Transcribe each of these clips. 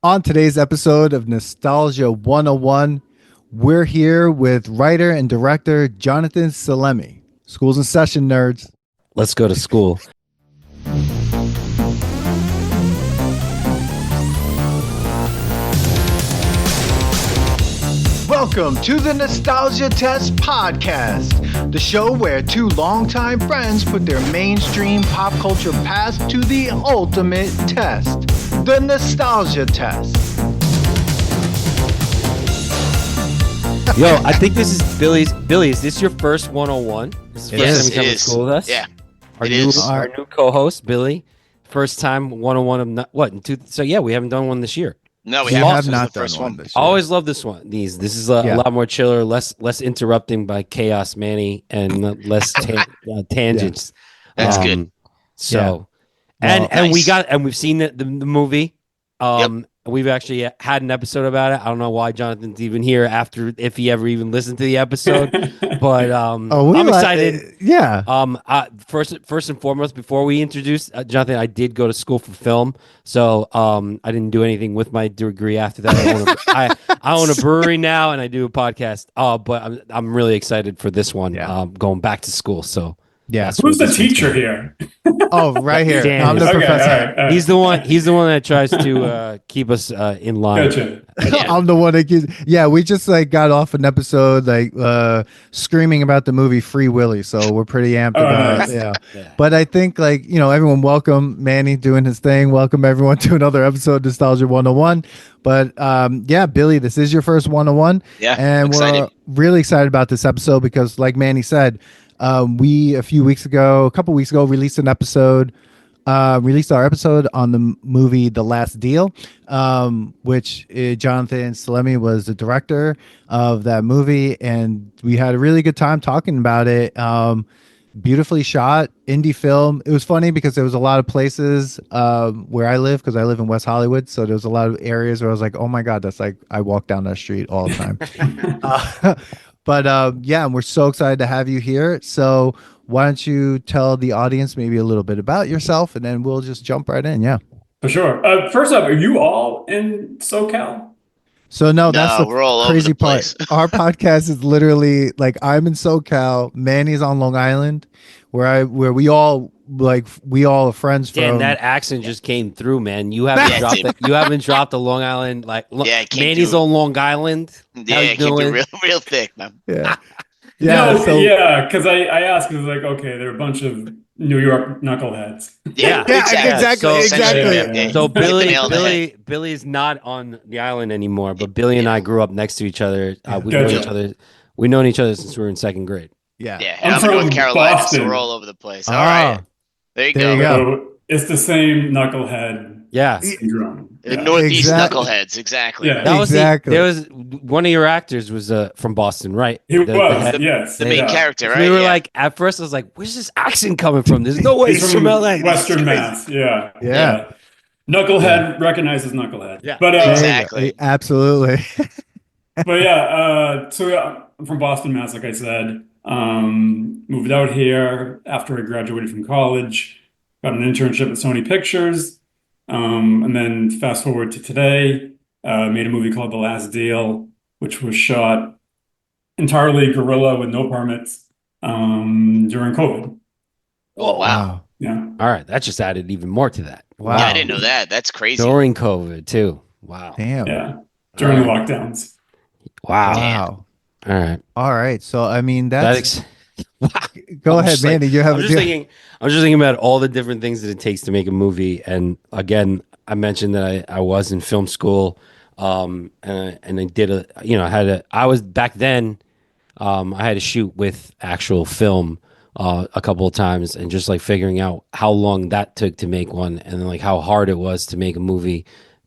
On today's episode of Nostalgia 101, we're here with writer and director Jonathan Salemi. School's in session, nerds. Let's go to school. Welcome to the Nostalgia Test Podcast, the show where two longtime friends put their mainstream pop culture past to the ultimate test, the Nostalgia Test. Yo, I think this is Billy's. Billy, is this your first 101? This is the Yes, first time you come it to is. school with us? Yeah, Our it new, is. our new co-host, Billy. First time 101 of so yeah, we haven't done one this year. No, we We haven't. have This is not the done first one one. this I year. always love this one. This is a Yeah. lot more chiller, less interrupting by chaos, Manny, and less tangents. That's good. So, Well, and we nice. got we've seen the movie. We've actually had an episode about it. I don't know why Jonathan's even here if he ever even listened to the episode, but I'm excited. Yeah. First and foremost, before we introduce Jonathan, I did go to school for film, so I didn't do anything with my degree after that. I own a brewery now, and I do a podcast. But I'm really excited for this one. Yeah. Going back to school. So Yeah. that's Who's what the this one's teacher gonna be. here? Oh, right here. Dan I'm the is- Okay, professor. all right. He's the one. He's the one that tries to keep us in line. Gotcha. I'm the one that gives. Yeah, we just got off an episode screaming about the movie Free Willy, so we're pretty amped about nice. it. Yeah. Yeah. But I think everyone welcome Manny doing his thing. Welcome everyone to another episode of Nostalgia 101. But yeah, Billy, this is your first 101. Yeah, And we're excited. really excited about this episode because like Manny said, we a couple weeks ago released our episode on the movie The Last Deal, which Jonathan Salemi was the director of that movie, and we had a really good time talking about it. Beautifully shot indie film. It was funny because there was a lot of places where I live, because I live in West Hollywood, so there was a lot of areas where I was like, oh my god, that's like I walk down that street all the time. But yeah, and we're so excited to have you here. So why don't you tell the audience maybe a little bit about yourself, and then we'll just jump right in. Yeah. For sure. First up, are you all in SoCal? So no, that's the we're all over crazy the part. place. Our podcast is literally like I'm in SoCal, Manny's on Long Island, where we all are friends Dan, from. that accent just came through, man. You haven't dropped the Long Island Yeah, it came Manny's through. on Long Island. Yeah, How you it came doing? through real thick, man. Yeah. No, So yeah, because I asked, because like, okay, they're a bunch of New York knuckleheads. Yeah. Yeah, So- exactly. exactly. So Hit the nail on the head. Billy's not on the island anymore, but Billy and I grew up next to each other. We've known Gotcha. each other. We've known each other since we were in second grade. yeah. Yeah, I'm and I'm in from North Carolina, Boston. so we're all over the place. All Ah, right, there you there go. you go. So it's the same knucklehead Yeah. syndrome. The Yeah. Northeast Exactly. knuckleheads, exactly. Yeah. That was Exactly. there was one of your actors was from Boston, right? He was, head- yes. The main yeah. character, right? We were Yeah. like, at first I was like, where's this accent coming from? There's no way He's he's from LA. Western Mass. Yeah. Yeah. Knucklehead recognizes knucklehead. Yeah. But There you go. Exactly. Absolutely. but yeah, so yeah, I'm from Boston, Mass, like I said. Moved out here after I graduated from college, got an internship at Sony Pictures, and then fast forward to today, made a movie called The Last Deal, which was shot entirely guerrilla with no permits during COVID. Oh wow. Yeah. All right, that just added even more to that. Wow. Yeah, I didn't know that. That's crazy. During COVID too. Wow. Damn. Yeah. During the lockdowns. Wow. Wow. All right. All right. So I mean That that's wow. go I'm ahead, just like- Manny. You have I'm just thinking about all the different things that it takes to make a movie. And again, I mentioned that I was in film school, and I did I was back then. I had to shoot with actual film a couple of times, and just like figuring out how long that took to make one, and then like how hard it was to make a movie.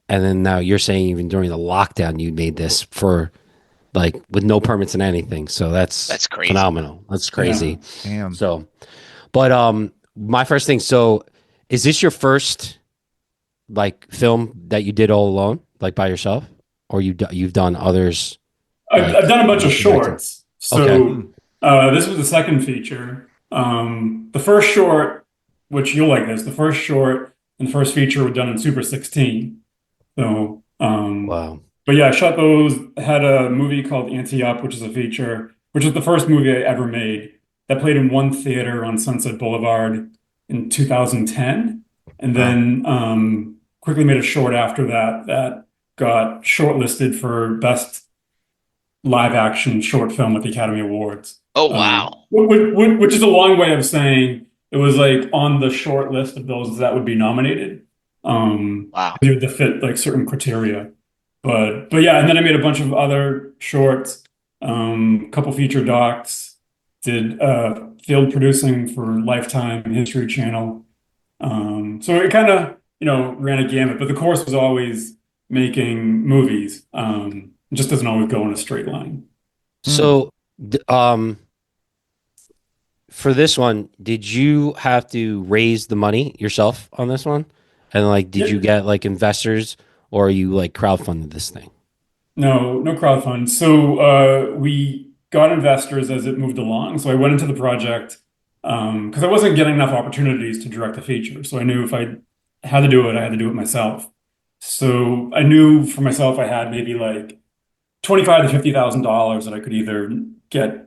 And then now you're saying even during the lockdown you made this for like with no permits and anything. So that's crazy. phenomenal. That's crazy. Damn. So, but my first thing. So, is this your first film that you did all alone, like by yourself, or you've done others? I've done a bunch of Okay. shorts. So Okay. this was the second feature. The first short, which you'll like this, the first short and the first feature were done in Super 16. So Um, Wow. but yeah, I shot those. Had a movie called Anti-Up, which is a feature, which was the first movie I ever made. That played in one theater on Sunset Boulevard in 2010, and Wow. then quickly made a short after that that got shortlisted for Best Live Action Short Film at the Academy Awards. Oh, wow. Which is a long way of saying it was like on the short list of those that would be nominated. Wow. You had to fit like certain criteria. But yeah, and then I made a bunch of other shorts, couple feature docs, did field producing for Lifetime History Channel. So it kind of, ran a gamut, but the course was always making movies. It just doesn't always go in a straight line. Hmm. So, for this one, did you have to raise the money yourself on this one? And like, did you Yeah. get like investors or you like crowdfunded this thing? No, no crowdfund. So we got investors as it moved along. So I went into the project because I wasn't getting enough opportunities to direct a feature. So I knew if I had to do it, I had to do it myself. So I knew for myself I had maybe like 25 to $50,000 that I could either get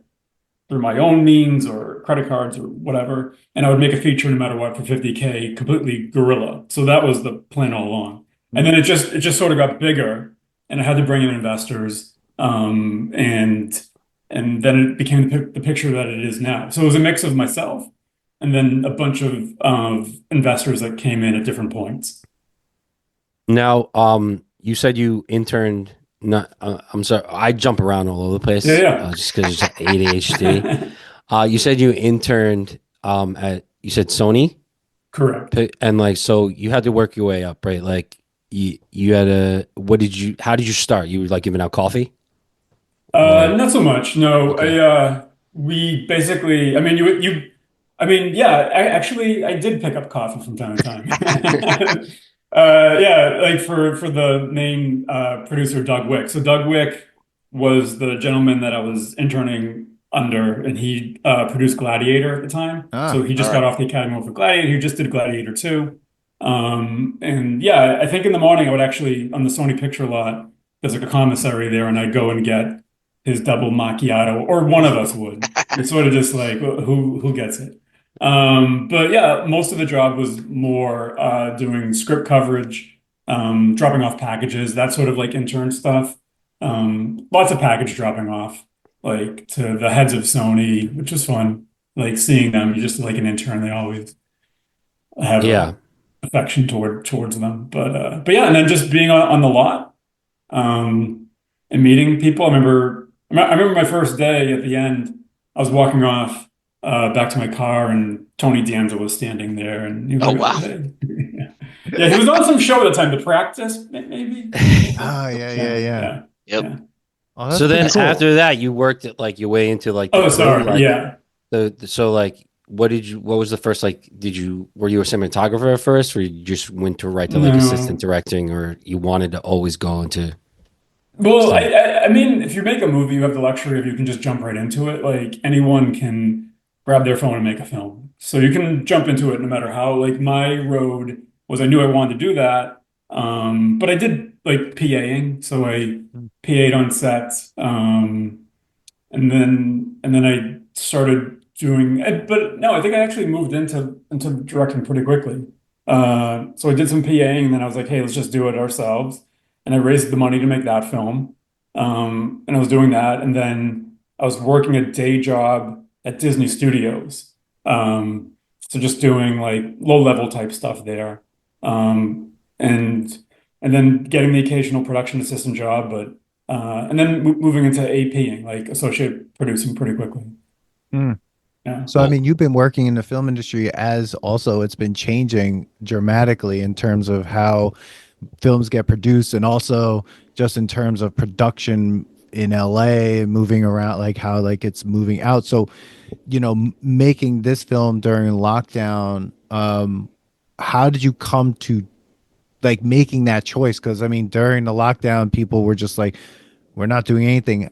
through my own means or credit cards or whatever, and I would make a feature no matter what for 50K, completely guerrilla. So that was the plan all along. And then it just sort of got bigger, and I had to bring in investors, and then it became the picture that it is now. So it was a mix of myself and then a bunch of investors that came in at different points. Now, you said you interned. Not, I'm sorry, I jump around all over the place, Yeah, just because it's ADHD. yeah. You said you interned, at you said Sony, Correct. And like so you had to work your way up, right? Like you had a what did you? How did you start? You were like giving out coffee, or Not so much. No, okay, we basically, I mean, yeah, actually, I did pick up coffee from time to time. Yeah, like for the main producer, Doug Wick. So Doug Wick was the gentleman that I was interning under, and he produced Gladiator at the time. So Ah, he All just got right. off the Academy Award for Gladiator. He just did Gladiator 2. And yeah, I think in the morning I would actually, on the Sony picture lot, there's like a commissary there, and I'd go and get his double macchiato, or one of us would. It's sort of just like who gets it. But yeah, most of the job was more doing script coverage, dropping off packages, that sort of like intern stuff. Lots of package dropping off, like to the heads of Sony, which was fun. Like seeing them, you just like an intern, they always have a yeah, affection towards them. But yeah, and then just being on the lot, and meeting people. I remember my first day at the end. I was walking off back to my car, and Tony Danza was standing there, and he was Oh, like, "Oh, wow. hey." Yeah. Yeah, he was on some show at the time, The Practice, maybe. ah, yeah, yeah, Yeah, yeah. yeah, Yep. yeah. Oh, that's so pretty then cool. after that you worked at like your way into like the Oh, crew, sorry. like Yeah. so like what was the first like were you a cinematographer at first or you just went to right to like assistant No. directing or you wanted to always go into Well, cinema? I mean, if you make a movie, you have the luxury of you can just jump right into it. Like anyone can grab their phone and make a film. So you can jump into it no matter how. Like my road was I knew I wanted to do that. But I did like PAing. So I PA'd on sets. And then I started doing but no, I think I actually moved into directing pretty quickly. So I did some PAing and then I was like, hey, let's just do it ourselves. And I raised the money to make that film. And I was doing that. And then I was working a day job at Disney Studios. Um, so just doing like low level type stuff there. And and then getting the occasional production assistant job, but and then moving into APing, like associate producing pretty quickly. Hmm. Yeah. So, I mean, you've been working in the film industry as also it's been changing dramatically in terms of how films get produced and also just in terms of production in LA, moving around, like how like it's moving out. So, making this film during lockdown, how did you come to like making that choice? Because I mean, during the lockdown, people were just like, we're not doing anything.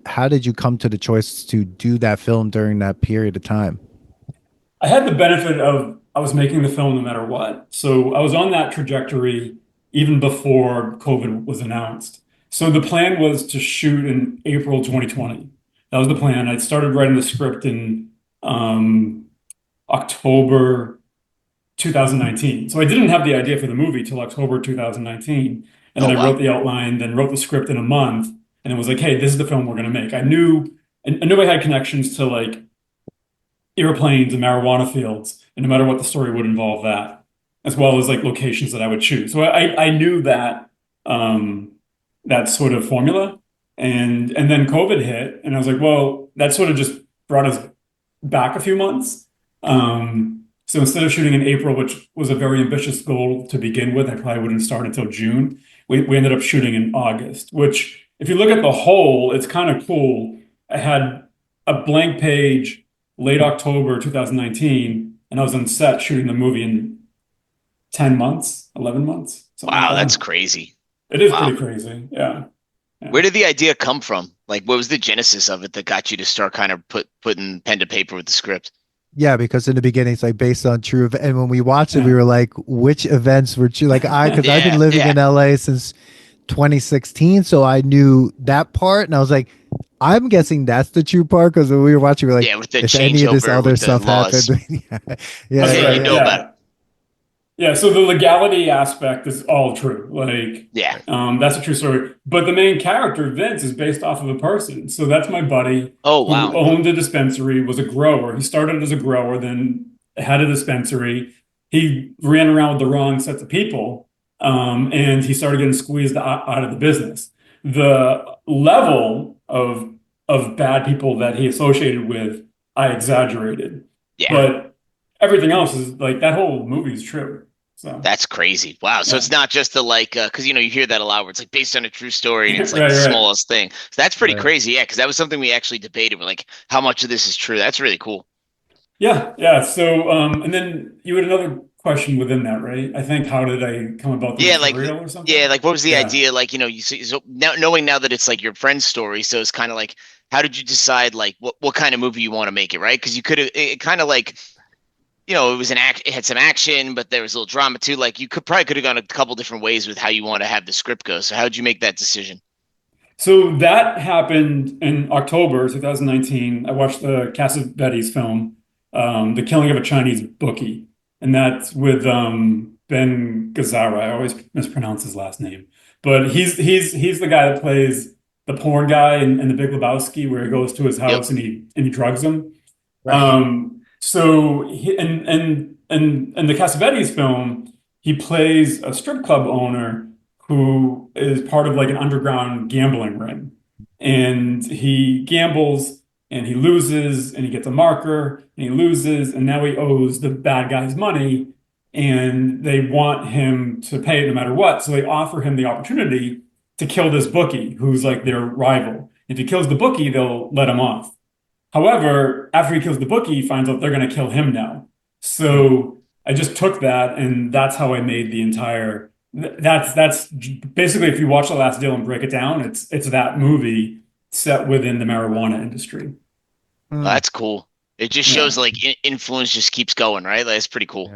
How did you come to the choice to do that film during that period of time? I had the benefit of I was making the film no matter what. So I was on that trajectory even before COVID was announced. So the plan was to shoot in April 2020. That was the plan. I started writing the script in October 2019. So I didn't have the idea for the movie till October 2019. And Oh, then I wrote wow. the outline, then wrote the script in a month, and it was like, hey, this is the film we're going to make. I knew I had connections to like airplanes and marijuana fields, and no matter what the story would involve that, as well as like locations that I would choose. So I knew that that sort of formula, and then COVID hit, and I was like, well, that sort of just brought us back a few months. So instead of shooting in April, which was a very ambitious goal to begin with, I probably wouldn't start until June. We ended up shooting in August, which, if you look at the whole, it's kind of cool. I had a blank page late October 2019, and I was on set shooting the movie in 10 months, 11 months, something like Wow, that's that. crazy. It is Wow. pretty crazy. Yeah. Yeah. Where did the idea come from? Like, what was the genesis of it that got you to start kind of putting pen to paper with the script? Yeah, because in the beginning it's like based on true and when we watched it, we Yeah. were like, which events were true? Like because I've been Yeah, living yeah. in LA since 2016, so I knew that part, and I was like, I'm guessing that's the true part because when we were watching, we were like, Yeah, with the if any of this changeover other with the stuff laws. happened, yeah, yeah, That's Yeah, right. you yeah, know about it. Yeah. Yeah, so the legality aspect is all true. Like, Yeah. that's a true story. But the main character, Vince, is based off of a person. So that's my buddy Oh, who wow. owned a dispensary, was a grower. He started as a grower, then had a dispensary. He ran around with the wrong sets of people, and he started getting squeezed out of the business. The level of bad people that he associated with, I exaggerated. Yeah. But everything else is like that whole movie is true. So That's crazy. Wow. So yeah, it's not just the like, because you hear that a lot where it's like based on a true story and it's like right, the right. smallest thing. So that's pretty right. crazy. Yeah, because that was something we actually debated. We're like, how much of this is true? That's really cool. Yeah, yeah. So and then you had another question within that, right? I think how did I come about the Yeah, like, material or yeah, something? like what was the Yeah. idea? Like, you see, so now knowing now that it's like your friend's story, so it's kind of like, how did you decide like what kind of movie you want to make it, right? Because you could have it kind of like, it was it had some action, but there was a little drama too. Like you could have gone a couple different ways with how you want to have the script go. So how did you make that decision? So that happened in October 2019. I watched the Cassavetes film, The Killing of a Chinese Bookie, and that's with Ben Gazzara. I always mispronounce his last name, but he's the guy that plays the porn guy in The Big Lebowski, where he goes to his Yep. house and he drugs him. Right. So in the Cassavetes film, he plays a strip club owner who is part of like an underground gambling ring. And he gambles and he loses and he gets a marker and he loses and now he owes the bad guys money and they want him to pay it no matter what. So they offer him the opportunity to kill this bookie who's like their rival. If he kills the bookie, they'll let him off. However, after he kills the bookie, he finds out they're going to kill him now. So I just took that, and that's how I made the entire. That's basically, if you watch The Last Deal and break it down, it's that movie set within the marijuana industry. Hmm. That's cool. It just Yeah, shows like influence just keeps going, right? Like, it's pretty cool.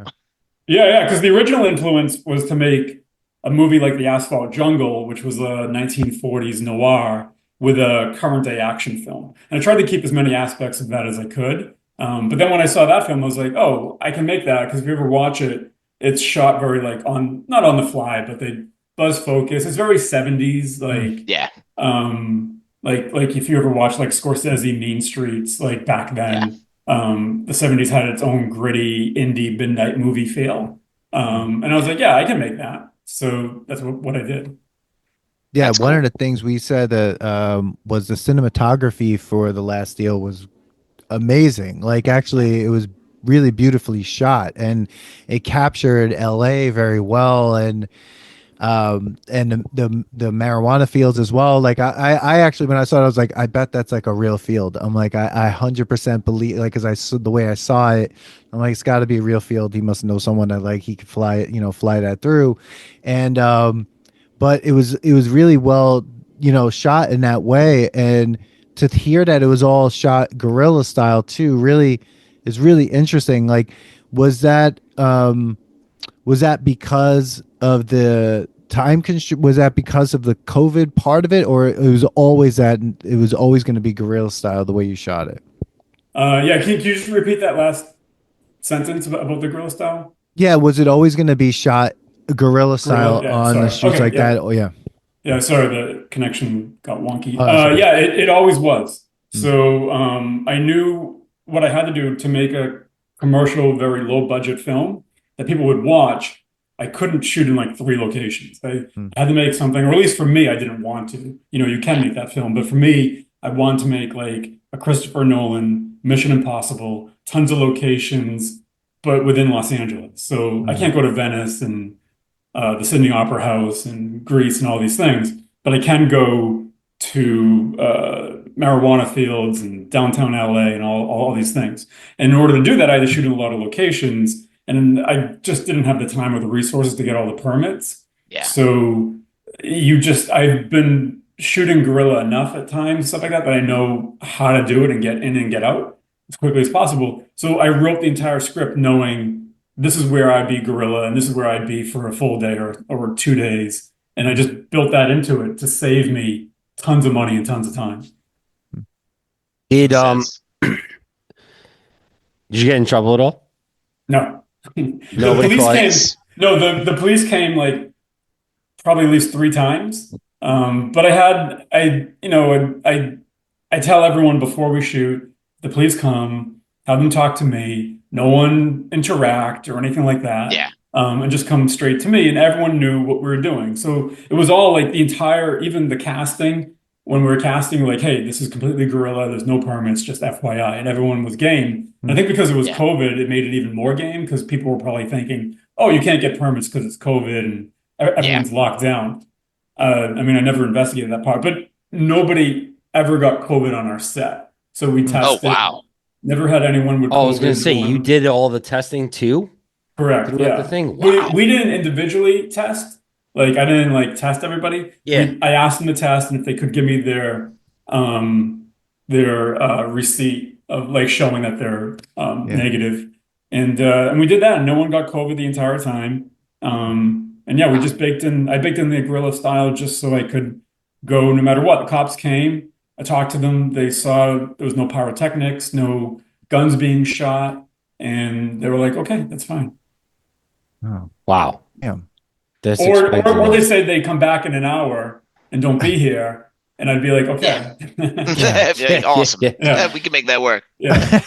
Yeah. yeah. Because the original influence was to make a movie like The Asphalt Jungle, which was a 1940s noir with a current day action film. And I tried to keep as many aspects of that as I could. But then when I saw that film, I was like, oh, I can make that because if you ever watch it, it's shot very like on not on the fly, but they buzz focus. It's very 70s, Hmm. Yeah, like if you ever watch like Scorsese Mean Streets, like back yeah. then, the 70s had its own gritty indie midnight movie feel. And I was like, yeah, I can make that. So that's what I did. Yeah, That's one of cool. the things we said that was the cinematography for The Last Deal was amazing. Like actually it was really beautifully shot and it captured LA very well and the marijuana fields as well. Like I actually when I saw it I was like I bet that's like a real field. I'm like I 100% believe like cuz I saw the way I saw it. I'm like it's got to be a real field. He must know someone that like he could fly it, fly that through. And but it was really well, shot in that way and to hear that it was all shot guerrilla style too really is really interesting. Like was that was that because of time constraint? Was that because of the COVID part of it, or it was always that it was always going to be guerrilla style the way you shot it? Yeah, can you just repeat that last sentence about the guerrilla style? Yeah, was it always going to be shot guerrilla Guerrilla, style yeah, on the sorry. streets Okay, like yeah. that? Oh yeah. Yeah, sorry, the connection got wonky. Sorry. Yeah, it always was. Mm. So I knew what I had to do to make a commercial, very low budget film that people would watch. I couldn't shoot in like 3 locations. I Mm. had to make something, or at least for me, I didn't want to. You know, you can make that film, but for me, I wanted to make like a Christopher Nolan, Mission Impossible, tons of locations, but within Los Angeles. So I can't go to Venice and the Sydney Opera House and Greece and all these things, but I can go to marijuana fields and downtown LA and all these things. And in order to do that, I had to shoot in a lot of locations, and I just didn't have the time or the resources to get all the permits. Yeah. So I've been shooting guerrilla enough at times, stuff like that, that I know how to do it and get in and get out as quickly as possible. So I wrote the entire script knowing this is where I'd be guerrilla and this is where I'd be for a full day or 2 days. And I just built that into it to save me tons of money and tons of time. Did Says- did you get in trouble at all? No. Nobody police caught came. it? No, the police came like probably at least 3 times. But I tell everyone before we shoot, the police come, have them talk to me, no one interact or anything like that. Yeah. And just come straight to me, and everyone knew what we were doing. So it was all like the entire, even the casting, when we were casting, like, hey, this is completely guerrilla, there's no permits, just FYI, and everyone was game. And I think because it was Yeah. COVID, it made it even more game because people were probably thinking, oh, you can't get permits because it's COVID and everyone's locked down. I mean, I never investigated that part, but nobody ever got COVID on our set. So we Oh tested. wow. Never had anyone with Oh, I was COVID. gonna say you going- did all the testing too Correct. throughout Yeah. the thing. We, Wow. we didn't individually test. Like I didn't like test everybody. Yeah. I asked them to test, and if they could give me their receipt of like showing that they're negative. And we did that, and no one got COVID the entire time. And yeah, we just I baked in the guerrilla style just so I could go no matter what. The cops came, I talked to them, they saw there was no pyrotechnics, no guns being shot, and they were like, okay, that's fine. Oh, Wow. yeah. This Or explains a or lot. they say they come back in an hour and don't be here, and I'd be like, okay. Yeah, awesome. Yeah. We can make that work. Yeah.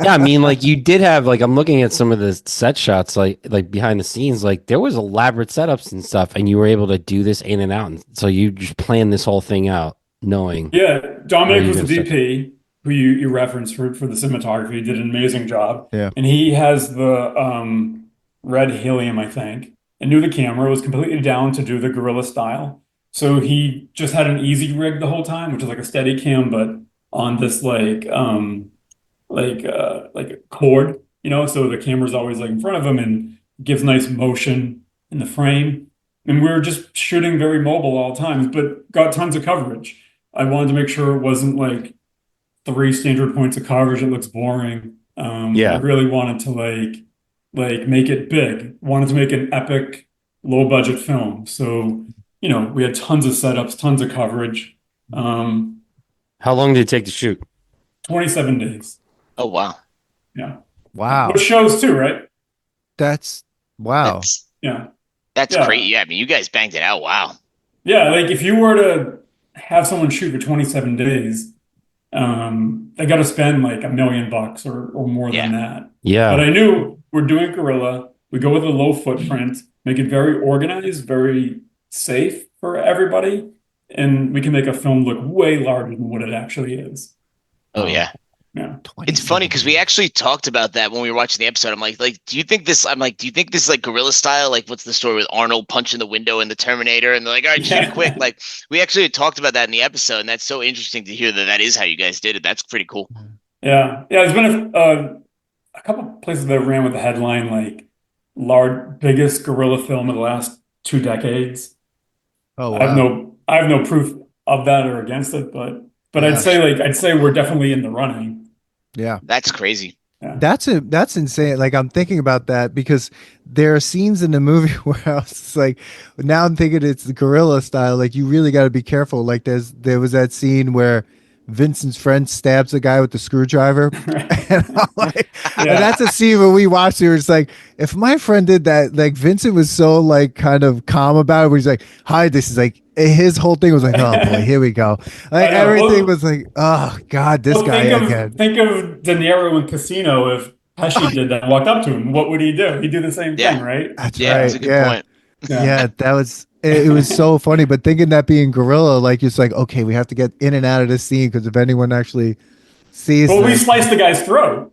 Yeah, I mean, like you did have like I'm looking at some of the set shots, like behind the scenes, like there was elaborate setups and stuff, and you were able to do this in and out. And so you just planned this whole thing out, knowing. Yeah, Where Dominic you was the gonna set- DP who you referenced for the cinematography. He did an amazing job. Yeah. And he has the red helium, I think, and knew the camera, was completely down to do the guerrilla style. So he just had an easy rig the whole time, which is like a steady cam, but on this like a cord, you know, so the camera's always like in front of him and gives nice motion in the frame. And we were just shooting very mobile all times, but got tons of coverage. I wanted to make sure it wasn't like 3 standard points of coverage. It looks boring. Yeah. I really wanted to like make it big. Wanted to make an epic, low budget film. So, you know, we had tons of setups, tons of coverage. How long did it take to shoot? 27 days. Oh wow. Yeah. Wow. Which shows too, right? That's wow. Yeah. That's Yeah. great. Yeah, I mean, you guys banged it out. Wow. Yeah, like if you were to have someone shoot for 27 days, they got to spend like $1 million or more than that. But Yeah. I knew we're doing guerrilla. We go with a low footprint, make it very organized, very safe for everybody, and we can make a film look way larger than what it actually is. Oh yeah. Yeah. It's funny because we actually talked about that when we were watching the episode. I'm like, do you think this? I'm like, do you think this is like guerrilla style? Like, what's the story with Arnold punching the window in the Terminator? And they're like, all right, shoot it quick. Like, we actually had talked about that in the episode, and that's so interesting to hear that is how you guys did it. That's pretty cool. Yeah. There's been a couple places that ran with the headline like biggest guerrilla film of the last 2 decades. Oh I have wow. no proof of that or against it, but Yeah. I'd say we're definitely in the running. Yeah. That's crazy. Yeah. That's insane. Like I'm thinking about that because there are scenes in the movie where I was just like, now I'm thinking it's the guerrilla style. Like you really got to be careful. Like there was that scene where Vincent's friend stabs the guy with the screwdriver, and I'm like, and Yeah. that's a scene where we watched it. It's like if my friend did that, like Vincent was so like kind of calm about it. Where he's like, "Hi, this is like." His whole thing was like, "Oh boy, here we go." Like I know. everything was like, "Oh God, this Well, guy again." think of De Niro in Casino. If Pesci did that, walked up to him, what would he do? He'd do the same Yeah. thing, right? That's Yeah, that's right. a good Yeah. point. Yeah. Yeah, that was it was so funny. But thinking that being gorilla, like it's like, okay, we have to get in and out of this scene because if anyone actually sees Well, we this, sliced the guy's throat. oh,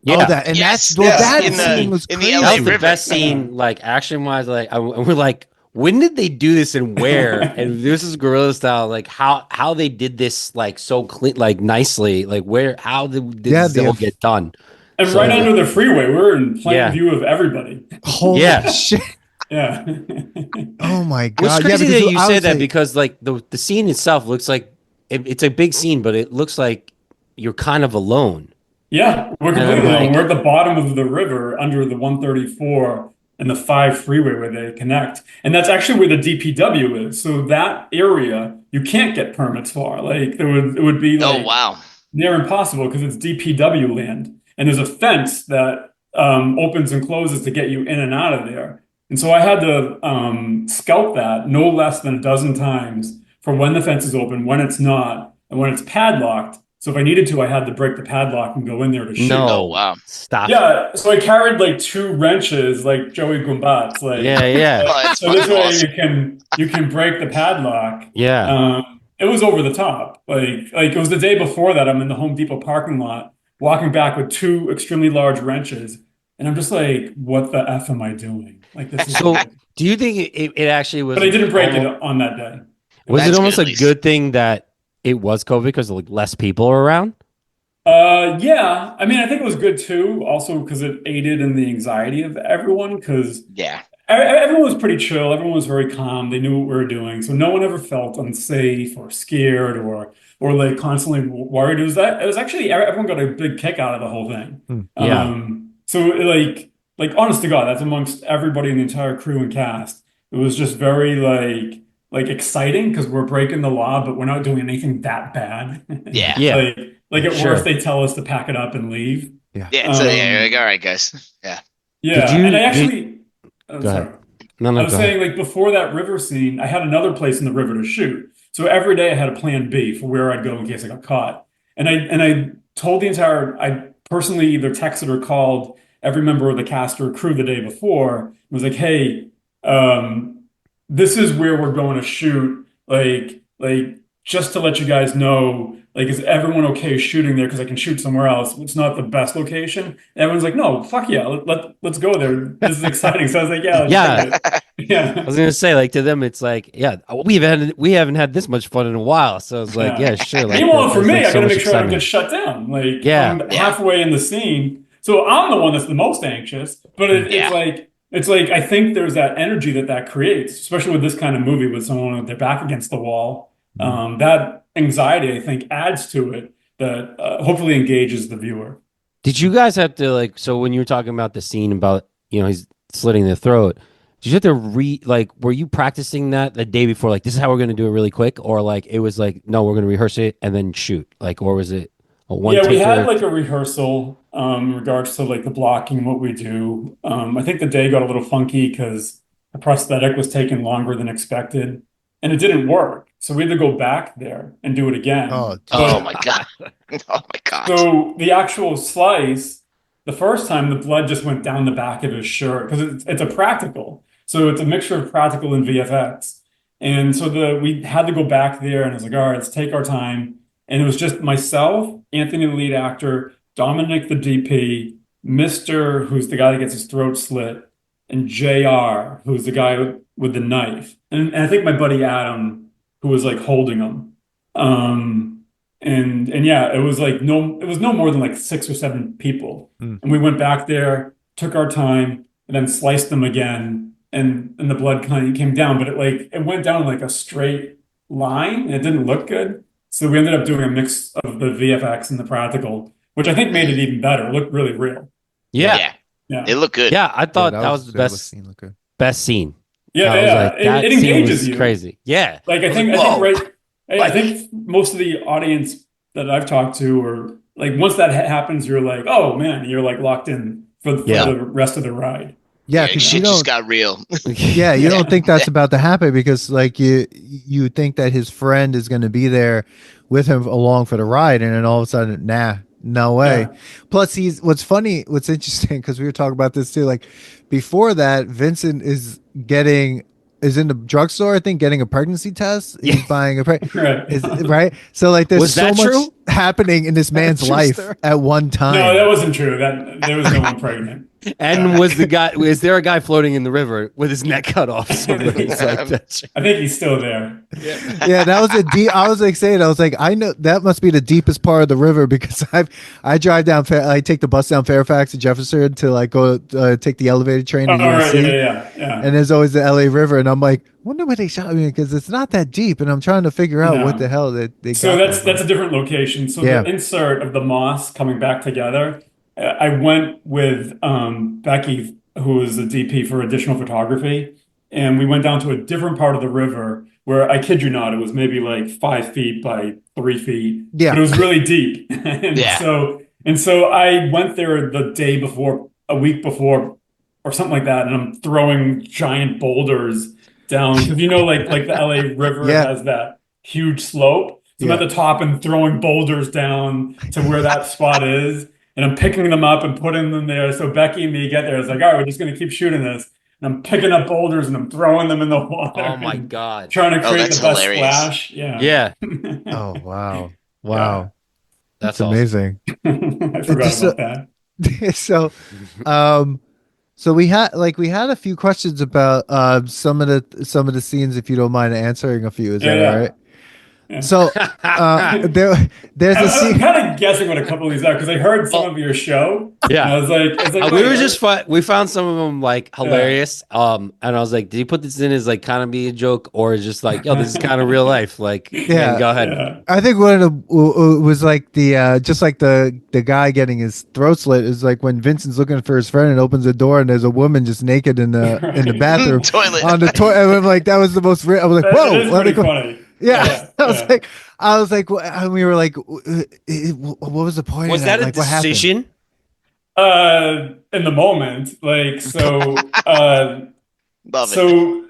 Yeah. that and Yes, that's well, yes, that in the scene was in the crazy. LA That was the River. best scene, like action wise. Like we're like, when did they do this and where? And this is guerrilla style. Like how they did this like so clean, like nicely. Like how did Yeah, this all get done? And So right under the freeway, we're in plain yeah, view of everybody. Holy yeah. shit! Yeah. Oh my What's god! Yeah, crazy because that you I say would that say, because like the scene itself looks like it's a big scene, but it looks like you're kind of alone. Yeah, we're And I'm completely alone. like, We're at the bottom of the river under the 134 and the 5 freeway where they connect. And that's actually where the DPW is. So that area you can't get permits for. Like it would be Oh like wow. near impossible because it's DPW land. And there's a fence that opens and closes to get you in and out of there. And so I had to scout that no less than a dozen times for when the fence is open, when it's not, and when it's padlocked. So if I needed to, I had to break the padlock and go in there to shoot. Oh no, wow. stop it. Yeah, so I carried like 2 wrenches, like Joey Goombatz, Yeah, yeah, Oh, that's so this fucking way awesome. you can break the padlock. yeah. It was over the top. Like it was the day before that. I'm in the Home Depot parking lot, walking back with 2 extremely large wrenches, and I'm just like, what the F am I doing? Like this is So like, do you think it actually was but I didn't break it almost, on that day. was it That's good almost at a least. good thing that it was COVID because like less people are around? Yeah. I mean, I think it was good too, also because it aided in the anxiety of everyone, because Yeah. everyone was pretty chill. Everyone was very calm. They knew what we were doing, so no one ever felt unsafe or scared or like constantly worried. It was actually everyone got a big kick out of the whole thing. hmm, Yeah. So like honest to God, that's amongst everybody in the entire crew and cast. It was just very like exciting because we're breaking the law, but we're not doing anything that bad. Yeah. Yeah, Like at worst, sure. they tell us to pack it up and leave. yeah, Yeah. So yeah, like, Um, all right, guys. Yeah. Did yeah, and I you did actually, I'm go ahead. sorry. No, I no, was go ahead. saying, like, before that river scene, I had another place in the river to shoot. So every day I had a plan B for where I'd go in case I got caught. And I told I personally either texted or called every member of the cast or crew the day before and was like, hey, um, this is where we're going to shoot. Like just to let you guys know, like, is everyone okay shooting there? Because I can shoot somewhere else. It's not the best location. And everyone's like, no, fuck yeah, let's go there. This is exciting. So I was like, yeah, let's Yeah, do it. I Yeah. was gonna say like to them, it's like yeah, we haven't had this much fun in a while. So it's like Yeah. yeah, sure. Like Meanwhile, for there's me, like I so got to much make sure I don't get excitement. shut down. Like Yeah, I'm Yeah. halfway in the scene, so I'm the one that's the most anxious. But Yeah. it's like I think there's that energy that creates, especially with this kind of movie with someone with their back against the wall. mhm. That anxiety, I think, adds to it that hopefully engages the viewer. did you guys have to like so when you were talking about the scene about he's slitting the throat? Did you have to like were you practicing that the day before? Like this is how we're gonna do it really quick, or like it was like no, we're gonna rehearse it and then shoot. Like or was it a one Yeah, we had taker? like a rehearsal in regards to like the blocking, what we do. I think the day got a little funky because the prosthetic was taking longer than expected and it didn't work. So we had to go back there and do it again. Oh, Oh But my God. Oh my God. so the actual slice, the first time the blood just went down the back of his shirt because it's a practical. So it's a mixture of practical and VFX. And so we had to go back there and I was like, all right, let's take our time. And it was just myself, Anthony, the lead actor, Dominic, the DP, Mr., who's the guy that gets his throat slit, and JR, who's the guy with the knife. And I think my buddy Adam, who was like holding him. Um, and yeah, it was no more than like 6 or 7 people. mm. And we went back there, took our time, and then sliced them again. And the blood kind of came down, but it went down like a straight line. And it didn't look good. So we ended up doing a mix of the VFX and the practical. which I think made it even better. It looked really real. Yeah. Yeah. Yeah. It looked good. Yeah, I thought that was the best scene. Yeah, I was like, that it scene engages was you. crazy. Yeah. Like I think I think most of the audience that I've talked to are like once that happens, you're like, oh man, you're like locked in for the rest of the ride. Yeah, Yeah, because shit just got real. yeah, you don't think that's about to happen because like you think that his friend is going to be there with him along for the ride, and then all of a sudden, nah, no way. Yeah. Plus, what's interesting because we were talking about this too. Like before that, Vincent is in the drugstore, I think, getting a pregnancy test. He's buying right. So like, there's Was so that much true? happening in this man's True life story. at one time. No, that wasn't true. That there was no one pregnant. And is there a guy floating in the river with his neck cut off somewhere? It's like that. I think he's still there. Yeah, that was I was like saying, I was like, I know that must be the deepest part of the river because I drive down, I take the bus down Fairfax to Jefferson to like go take the elevated train to Oh, right, UNC, yeah. and there's always the LA River, and I'm like, wonder where they shot me because it's not that deep, and I'm trying to figure out what the hell they So got. that's a different location. So Yeah. the insert of the moss coming back together, I went with Becky, who was the DP for additional photography, and we went down to a different part of the river where I kid you not, it was maybe like 5 feet by 3 feet. Yeah. But it was really deep. And Yeah. so I went there the day before, a week before, or something like that, and I'm throwing giant boulders down because like the LA River Yeah. has that huge slope. So I'm at the top and throwing boulders down to where that spot is. And I'm picking them up and putting them there. So Becky and me get there. It's like, all right, we're just going to keep shooting this. And I'm picking up boulders and I'm throwing them in the water. Oh my and God. Trying to create that's the best hilarious. splash. Yeah. Yeah. Oh wow, wow, That's amazing. I forgot about that. So, so we had a few questions about some of the scenes. If you don't mind answering a few, is that all right? Yeah. So there's a scene. I'm kind of guessing what a couple of these are because I heard some of your show. Yeah. And I was like, we were wait, just we found some of them like hilarious. And I was like, did you put this in as like kind of be a joke or just like, yo, this is kind of real life? Like, Yeah. go ahead. Yeah. I think one of the was like the just like the guy getting his throat slit is like when Vincent's looking for his friend and opens the door and there's a woman just naked in the bathroom Toilet. on the toilet. And I'm like, that was the most. I was like, whoa, That is pretty funny. Yeah, Yeah. I was like, and we were like, what was the point? Was of that a Like, what happened? decision? In the moment, like so. Love it. So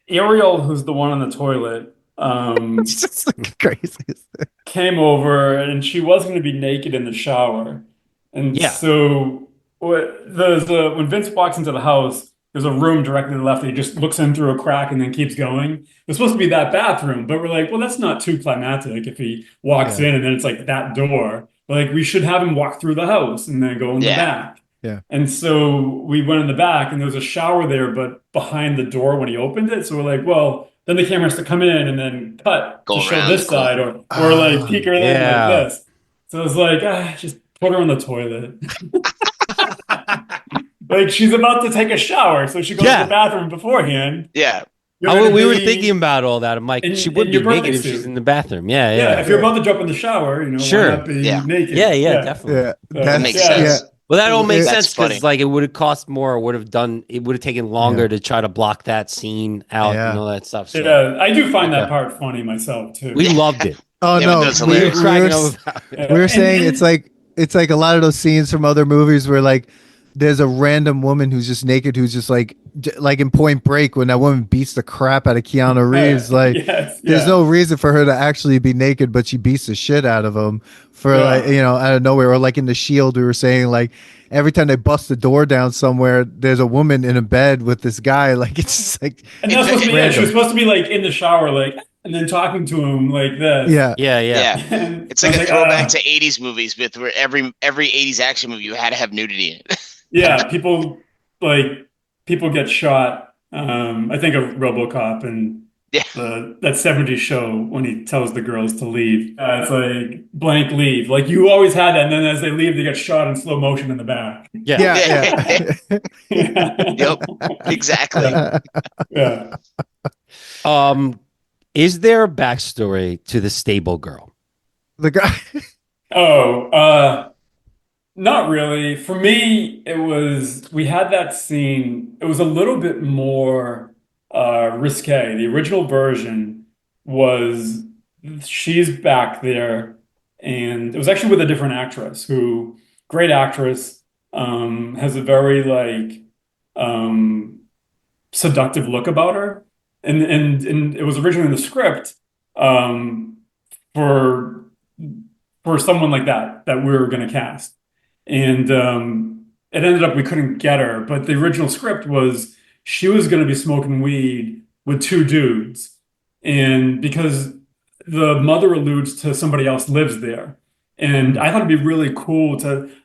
Ariel, who's the one on the toilet, It's just like crazy. came over and she was going to be naked in the shower. And Yeah. so when Vince walks into the house, there's a room directly to the left. And he just looks in through a crack and then keeps going. It's supposed to be that bathroom, but we're like, well, that's not too climactic if he walks in and then it's like that door. Like we should have him walk through the house and then go in the back. Yeah. And so we went in the back and there was a shower there, but behind the door when he opened it. So we're like, well, then the camera has to come in and then cut Go to show around this the corner. side or like peek her in Yeah. like this. So I was like, just put her in the toilet. Like she's about to take a shower, so she goes to the bathroom beforehand. Yeah. We were thinking about all that. I'm like, she wouldn't be your birthday naked if suit. she's in the bathroom. Yeah. Yeah, if you're about to jump in the shower, Sure. why not be Yeah. naked? Yeah, definitely. Yeah, That makes sense. Well, that all makes That's sense because funny. like it would have cost more, it would have taken longer to try to block that scene out and all that stuff. So Yeah, I do find that part funny myself too. we loved it. Oh Yeah, no, but that's we hilarious. were, we were saying it's like a lot of those scenes from other movies where like there's a random woman who's just naked who's just like in Point Break when that woman beats the crap out of Keanu Reeves. Like there's no reason for her to actually be naked, but she beats the shit out of him for like out of nowhere. Or like in The Shield, we were saying like every time they bust the door down somewhere, there's a woman in a bed with this guy. Like it's just like And that's supposed to be, she was supposed to be like in the shower, like and then talking to him like this. Yeah. And It's like I a was throwback to 80s movies with where every 80s action movie you had to have nudity in it. Yeah, people get shot. I think of RoboCop and that 70s show when he tells the girls to leave. It's like blank leave. Like you always had that, and then as they leave, they get shot in slow motion in the back. Yeah. Yep, exactly. Yeah. Is there a backstory to the stable girl? The guy. Not really. For me, we had that scene. It was a little bit more risque. The original version was she's back there, and it was actually with a different actress who, great actress, has a very um, seductive look about her. And it was originally in the script um, for someone like that we were going to cast. And it ended up we couldn't get her, but the original script was she was going to be smoking weed with two dudes. And because the mother alludes to somebody else lives there. And I thought it'd be really cool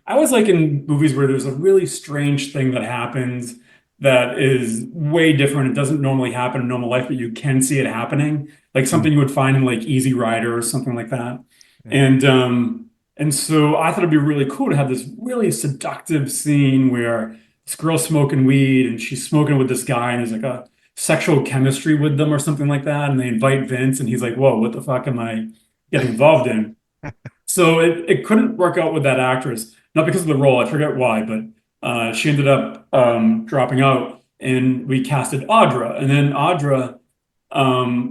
I always like in movies where there's a really strange thing that happens that is way different. It doesn't normally happen in normal life, but you can see it happening, like something you would find in like Easy Rider or something like that. Yeah. And so I thought it'd be really cool to have this really seductive scene where this girl's smoking weed and she's smoking with this guy, and there's like a sexual chemistry with them or something like that. And they invite Vince, and he's like, "Whoa, what the fuck am I getting involved in?" So it couldn't work out with that actress, not because of the role, I forget why, but she ended up dropping out, and we casted Audra. And then Audra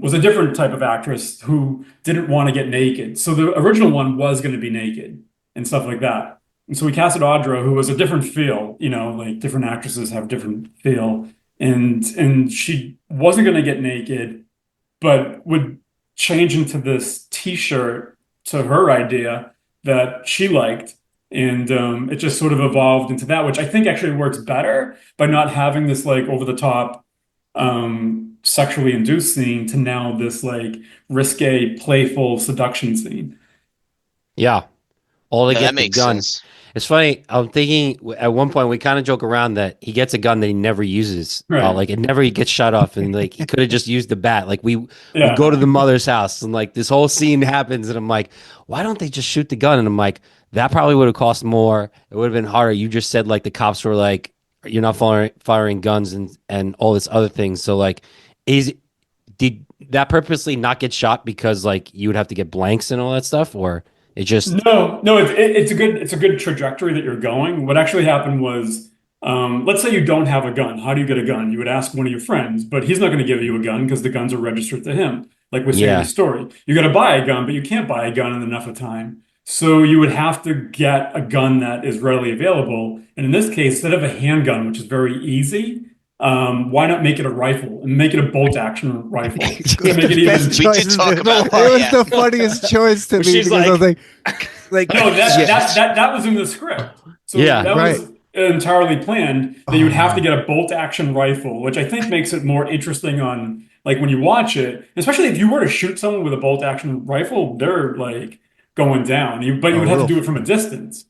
was a different type of actress who didn't want to get naked. So the original one was going to be naked and stuff like that. And so we casted Audra, who was a different feel, like different actresses have different feel. And she wasn't going to get naked, but would change into this t-shirt to her idea that she liked. And it just sort of evolved into that, which I think actually works better by not having this like over the top sexually induced scene to now this like risque, playful seduction scene. Yeah. All to Yeah, get that the makes gun. sense. It's funny. I'm thinking at one point we kind of joke around that he gets a gun that he never uses. Right. Like it never gets shut off, and like he could have just used the bat. Like we go to Yeah. the mother's house, and like this whole scene happens, and I'm like, why don't they just shoot the gun? And I'm like, that probably would have cost more. It would have been harder. You just said like the cops were like, you're not firing guns and all this other things. So like, is did that purposely not get shot because like you would have to get blanks and all that stuff, or it just No, it's a good trajectory that you're going. What actually happened was, let's say you don't have a gun. How do you get a gun? You would ask one of your friends, but he's not going to give you a gun because the guns are registered to him. Like with yeah. Sandy's story, you got to buy a gun, but you can't buy a gun in enough of time. So you would have to get a gun that is readily available. And in this case, instead of a handgun, which is very easy, why not make it a rifle and make it a bolt action rifle to make it even? Best We did choice. talk It about that, was yeah. the funniest choice to me She's because I was like, No, yeah, that was in the script. So Yeah. that Right. was entirely planned that you would have to Oh. get a bolt action rifle, which I think makes it more interesting on like when you watch it, especially if you were to shoot someone with a bolt action rifle, they're like going down. But you a would have to little. do it from a distance.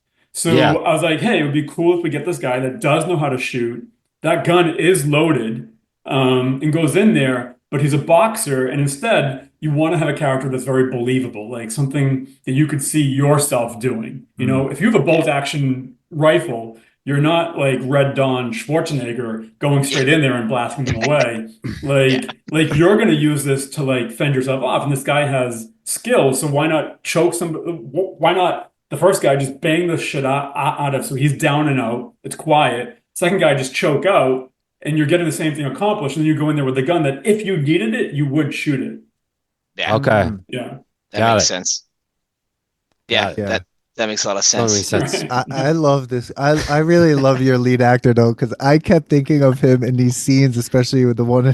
Yeah. So I was like, hey, it would be cool if we get this guy that does know how to shoot. That gun is loaded, and goes in there, but he's a boxer, and instead you want to have a character that's very believable, like something that you could see yourself doing. Mm. If you have a bolt action rifle, you're not like Red Dawn Schwarzenegger going straight in there and blasting them away. Yeah. Like you're going to use this to like fend yourself off, and this guy has skills, so why not choke some? Why not the first guy just bang the shit out of so he's down and out. It's quiet. Second guy just choke out, and you're getting the same thing accomplished. And then you go in there with a gun that if you needed it, you would shoot it. Yeah. Okay. Mm. Yeah. That Got makes it. sense. Got Yeah, it. Yeah. that makes a lot of Totally sense. makes sense. Right. I love this. I really love your lead actor though, because I kept thinking of him in these scenes, especially with the one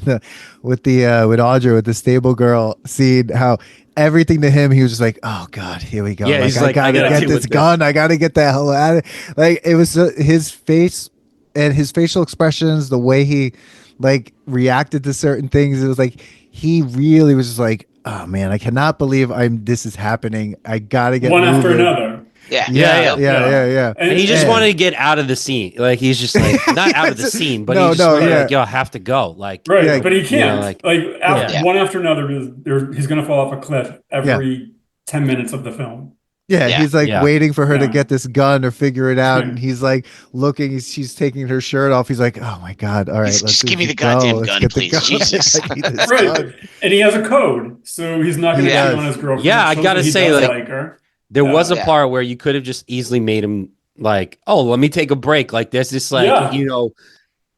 with Audra with the stable girl scene. How everything to him, he was just like, "Oh God, here we go! Yeah, like he's I like, I gotta gotta get deal this with this." gun. I gotta get the hell out of." Like it was his face and his facial expressions, the way he like reacted to certain things. It was like he really was just like, "Oh man, I cannot believe This is happening. I gotta get One after moving." another. Yeah. Yeah, Yep. yeah. And he just And- wanted to get out of the scene. Like he's just like not out of the Yes. scene, but No, he's just no, really yeah. like, yo, I have to go. Like Right, Yeah, but he can't. like After, Yeah. one after another, he's going to fall off a cliff every 10 minutes of the film. Yeah, Yeah. he's like Yeah. waiting for her to Yeah. get this gun or figure it out, Right. and he's like looking. She's taking her shirt off. He's like, "Oh my God! All right, Just let's give me just the goddamn Let's gun, get the please. gun. Jesus. I need this Right, gun." and he has a code, so he's not going to He cheat does. on his girlfriend. Yeah, It I shows gotta that he say, does like, like her. there was a Yeah. part where you could have just easily made him like, oh, let me take a break. Like there's this like, Yeah.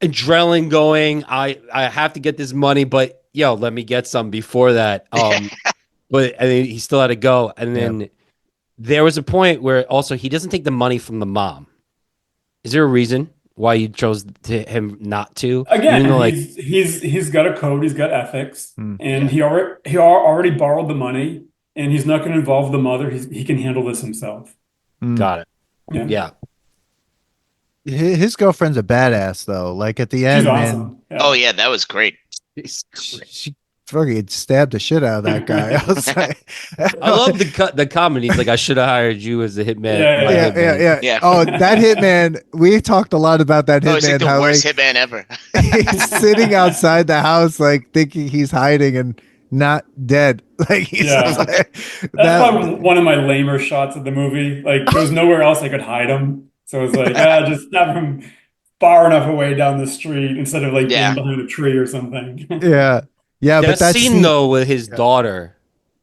adrenaline going. I have to get this money, but yo, let me get some before that. But and then he still had to go. And Yeah. then there was a point where also he doesn't take the money from the mom. Is there a reason why you chose him not to? Even though Again, like he's got a code, he's got ethics, Mm. and he already borrowed the money, and he's not going to involve the mother. He can handle this himself. Mm. got it. Yeah, Yeah. His girlfriend's a badass though. Like at the she's end, man, awesome. Oh Yeah. yeah, that was great. she fucking stabbed the shit out of that guy. I was like, I love the comment. He's like, I should have hired you as the hitman, Yeah, my yeah, hitman. yeah. Yeah. Oh, that hitman. We talked a lot about that Oh, it's like hitman. the How worst like hitman ever. he's sitting outside the house, like thinking he's hiding and not dead. Like he's just Yeah. like, That's that. probably one of my lamer shots of the movie. Like there was nowhere else I could hide him, so I was like, just have him far enough away down the street instead of like being Yeah. behind a tree or something. Yeah, yeah. But That that scene scene. though with his daughter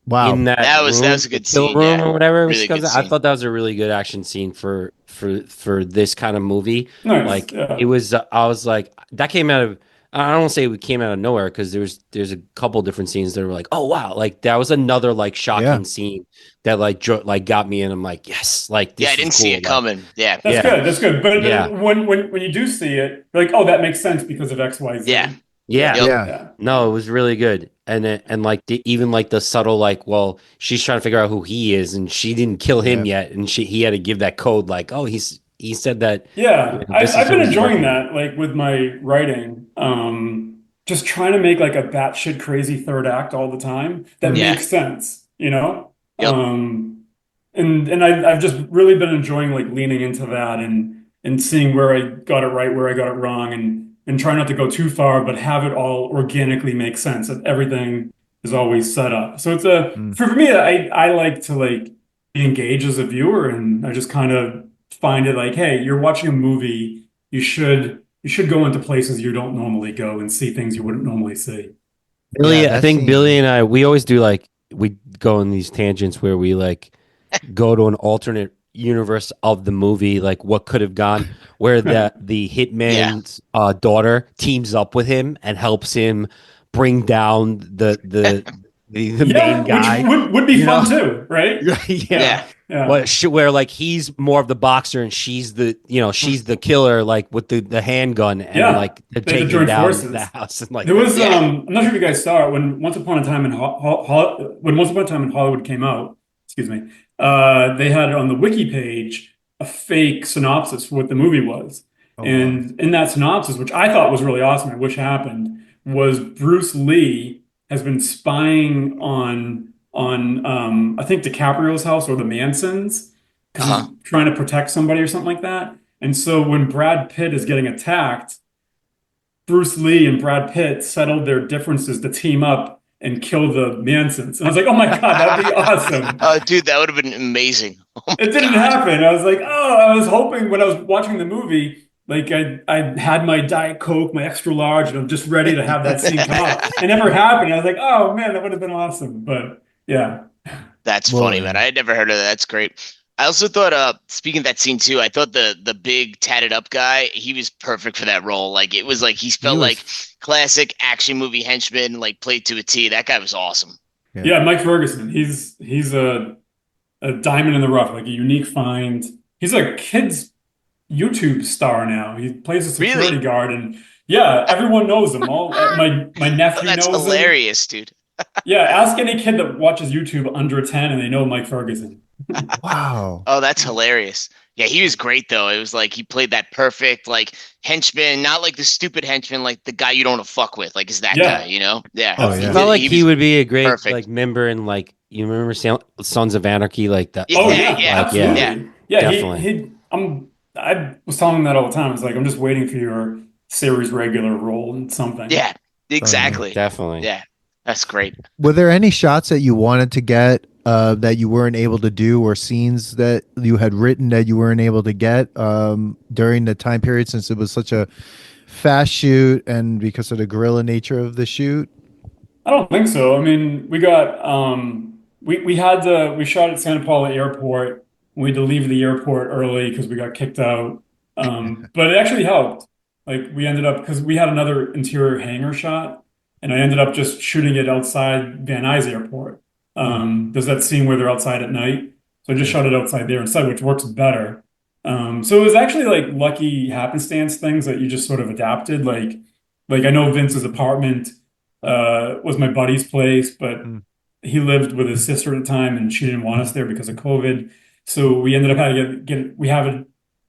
Wow. in that That was room, a the good kill scene. room Yeah. or whatever it was Really called. good I scene. thought that was a really good action scene for this kind of movie. Nice. Like Yeah. it was, I was like, that came out of. I don't want to say it came out of nowhere because there's a couple different scenes that were like, oh wow, like that was another like shocking Yeah. scene that like got me, and I'm like, yes, like this Yeah, I is didn't see cool. it Like, coming. Yeah. That's Yeah. good. That's good. But Yeah. when you do see it, you're like, oh, that makes sense because of X, Y, Z. Yeah. yeah, Yep. Yeah. Yeah. No, it was really good, and like even like the subtle like, well, she's trying to figure out who he is, and she didn't kill him yet, and he had to give that code like, oh, he said that. Yeah, This I've is who been he's enjoying working with. that, like with my writing. Just trying to make like a batshit crazy third act all the time that Mm. Yeah. makes sense, you know? Yep. And I've just really been enjoying like leaning into that and seeing where I got it right, where I got it wrong, and try not to go too far, but have it all organically make sense. That everything is always set up. So it's Mm. for me, I like to like be engaged as a viewer, and I just kind of find it like, hey, you're watching a movie, you should go into places you don't normally go and see things you wouldn't normally see. Billy, I that think scene. Billy and I, we always do like we go in these tangents where we like go to an alternate universe of the movie, like what could have gone, where the hitman's daughter teams up with him and helps him bring down the main guy. Which would be you fun know? too, right? Yeah. Yeah. Where like he's more of the boxer and she's the killer, like with the handgun and Yeah. like they're They had to taking join down forces. the house and like There was Yeah. I'm not sure if you guys saw it when Once Upon a Time in when Once Upon a Time in Hollywood came out, excuse me, they had on the wiki page a fake synopsis for what the movie was. Oh, wow. And in that synopsis, which I thought was really awesome, I wish happened, was Bruce Lee has been spying on I think DiCaprio's house or the Mansons because Uh-huh. he's trying to protect somebody or something like that. And so when Brad Pitt is getting attacked, Bruce Lee and Brad Pitt settled their differences to team up and kill the Mansons. And I was like, oh my God, that'd be awesome. Oh, dude, that would have been amazing. Oh my It didn't God. happen. I was like, oh, I was hoping when I was watching the movie, like I had my Diet Coke, my extra large, and I'm just ready to have that scene come up. It never happened. I was like, oh man, that would have been awesome. But yeah. That's Well, funny, man. I had never heard of that. That's great. I also thought, speaking of that scene too, I thought the big tatted up guy, he was perfect for that role. Like it was like he felt was- like classic action movie henchman, like played to a T. That guy was awesome. Yeah, Mike Ferguson. He's a diamond in the rough, like a unique find. He's a kid's YouTube star now. He plays a security Really? guard, and yeah, everyone knows him. All my nephew That's knows him. hilarious, dude. Yeah, ask any kid that watches YouTube under 10 and they know Mike Ferguson. Wow. Oh, that's hilarious. Yeah, he was great though. It was like he played that perfect like henchman, not like the stupid henchman, like the guy you don't want to fuck with. Like is that Yeah. guy, you know? Yeah. Oh, He yeah. I felt did- like he was- would be a great perfect. like member in like you remember Sons of Anarchy like that. Oh Yeah, yeah, yeah, absolutely. yeah. Yeah, Definitely. I was telling him that all the time. It's like I'm just waiting for your series regular role in something. Yeah, exactly. Definitely. Yeah, that's great. Were there any shots that you wanted to get that you weren't able to do, or scenes that you had written that you weren't able to get during the time period since it was such a fast shoot and because of the guerrilla nature of the shoot? I don't think so. I mean, we got we shot at Santa Paula Airport We had to leave the airport early because we got kicked out. But it actually helped. Like we ended up because we had another interior hangar shot, and I ended up just shooting it outside Van Nuys Airport. Mm, There's that scene where they're outside at night, so I just yeah. shot it outside there instead, which works better. So it was actually like lucky happenstance things that you just sort of adapted. Like I know Vince's apartment was my buddy's place, but Mm, he lived with his sister at the time, and she didn't want us there because of COVID. So we ended up having to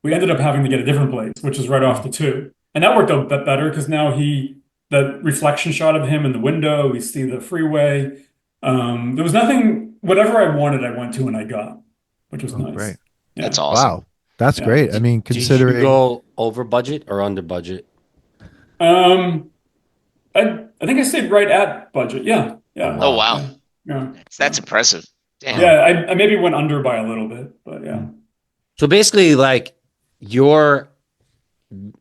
we ended up having to get a different place, which is right off mm. the two. And that worked out a bit better because now that reflection shot of him in the window, we see the freeway. There was nothing, whatever I wanted, I went to and I got, which was Oh, great. nice. That's Yeah. awesome. Wow. That's Yeah. great. I mean, Did you considering, go over budget or under budget? Um, I think I stayed right at budget. Yeah. Oh Yeah. Oh wow. wow, Yeah. Yeah. that's impressive. Damn. wow. Yeah. I maybe went under by a little bit, but yeah. Mm. So basically, like your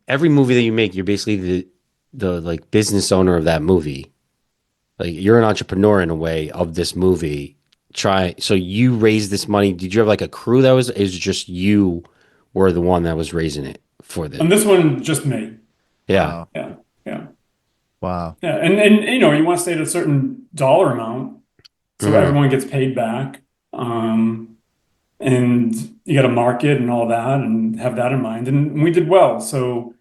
every movie that you make, you're basically the like business owner of that movie. Like you're an entrepreneur in a way of this movie. So you raised this money. Did you have like a crew that was? Is just you were the one that was raising it for the? And this one, just me. Yeah. Wow. Yeah. Yeah. Wow. Yeah. And you know, you want to stay at a certain dollar amount so Mhm. everyone gets paid back. And you got to market and all that and have that in mind. And we did well. So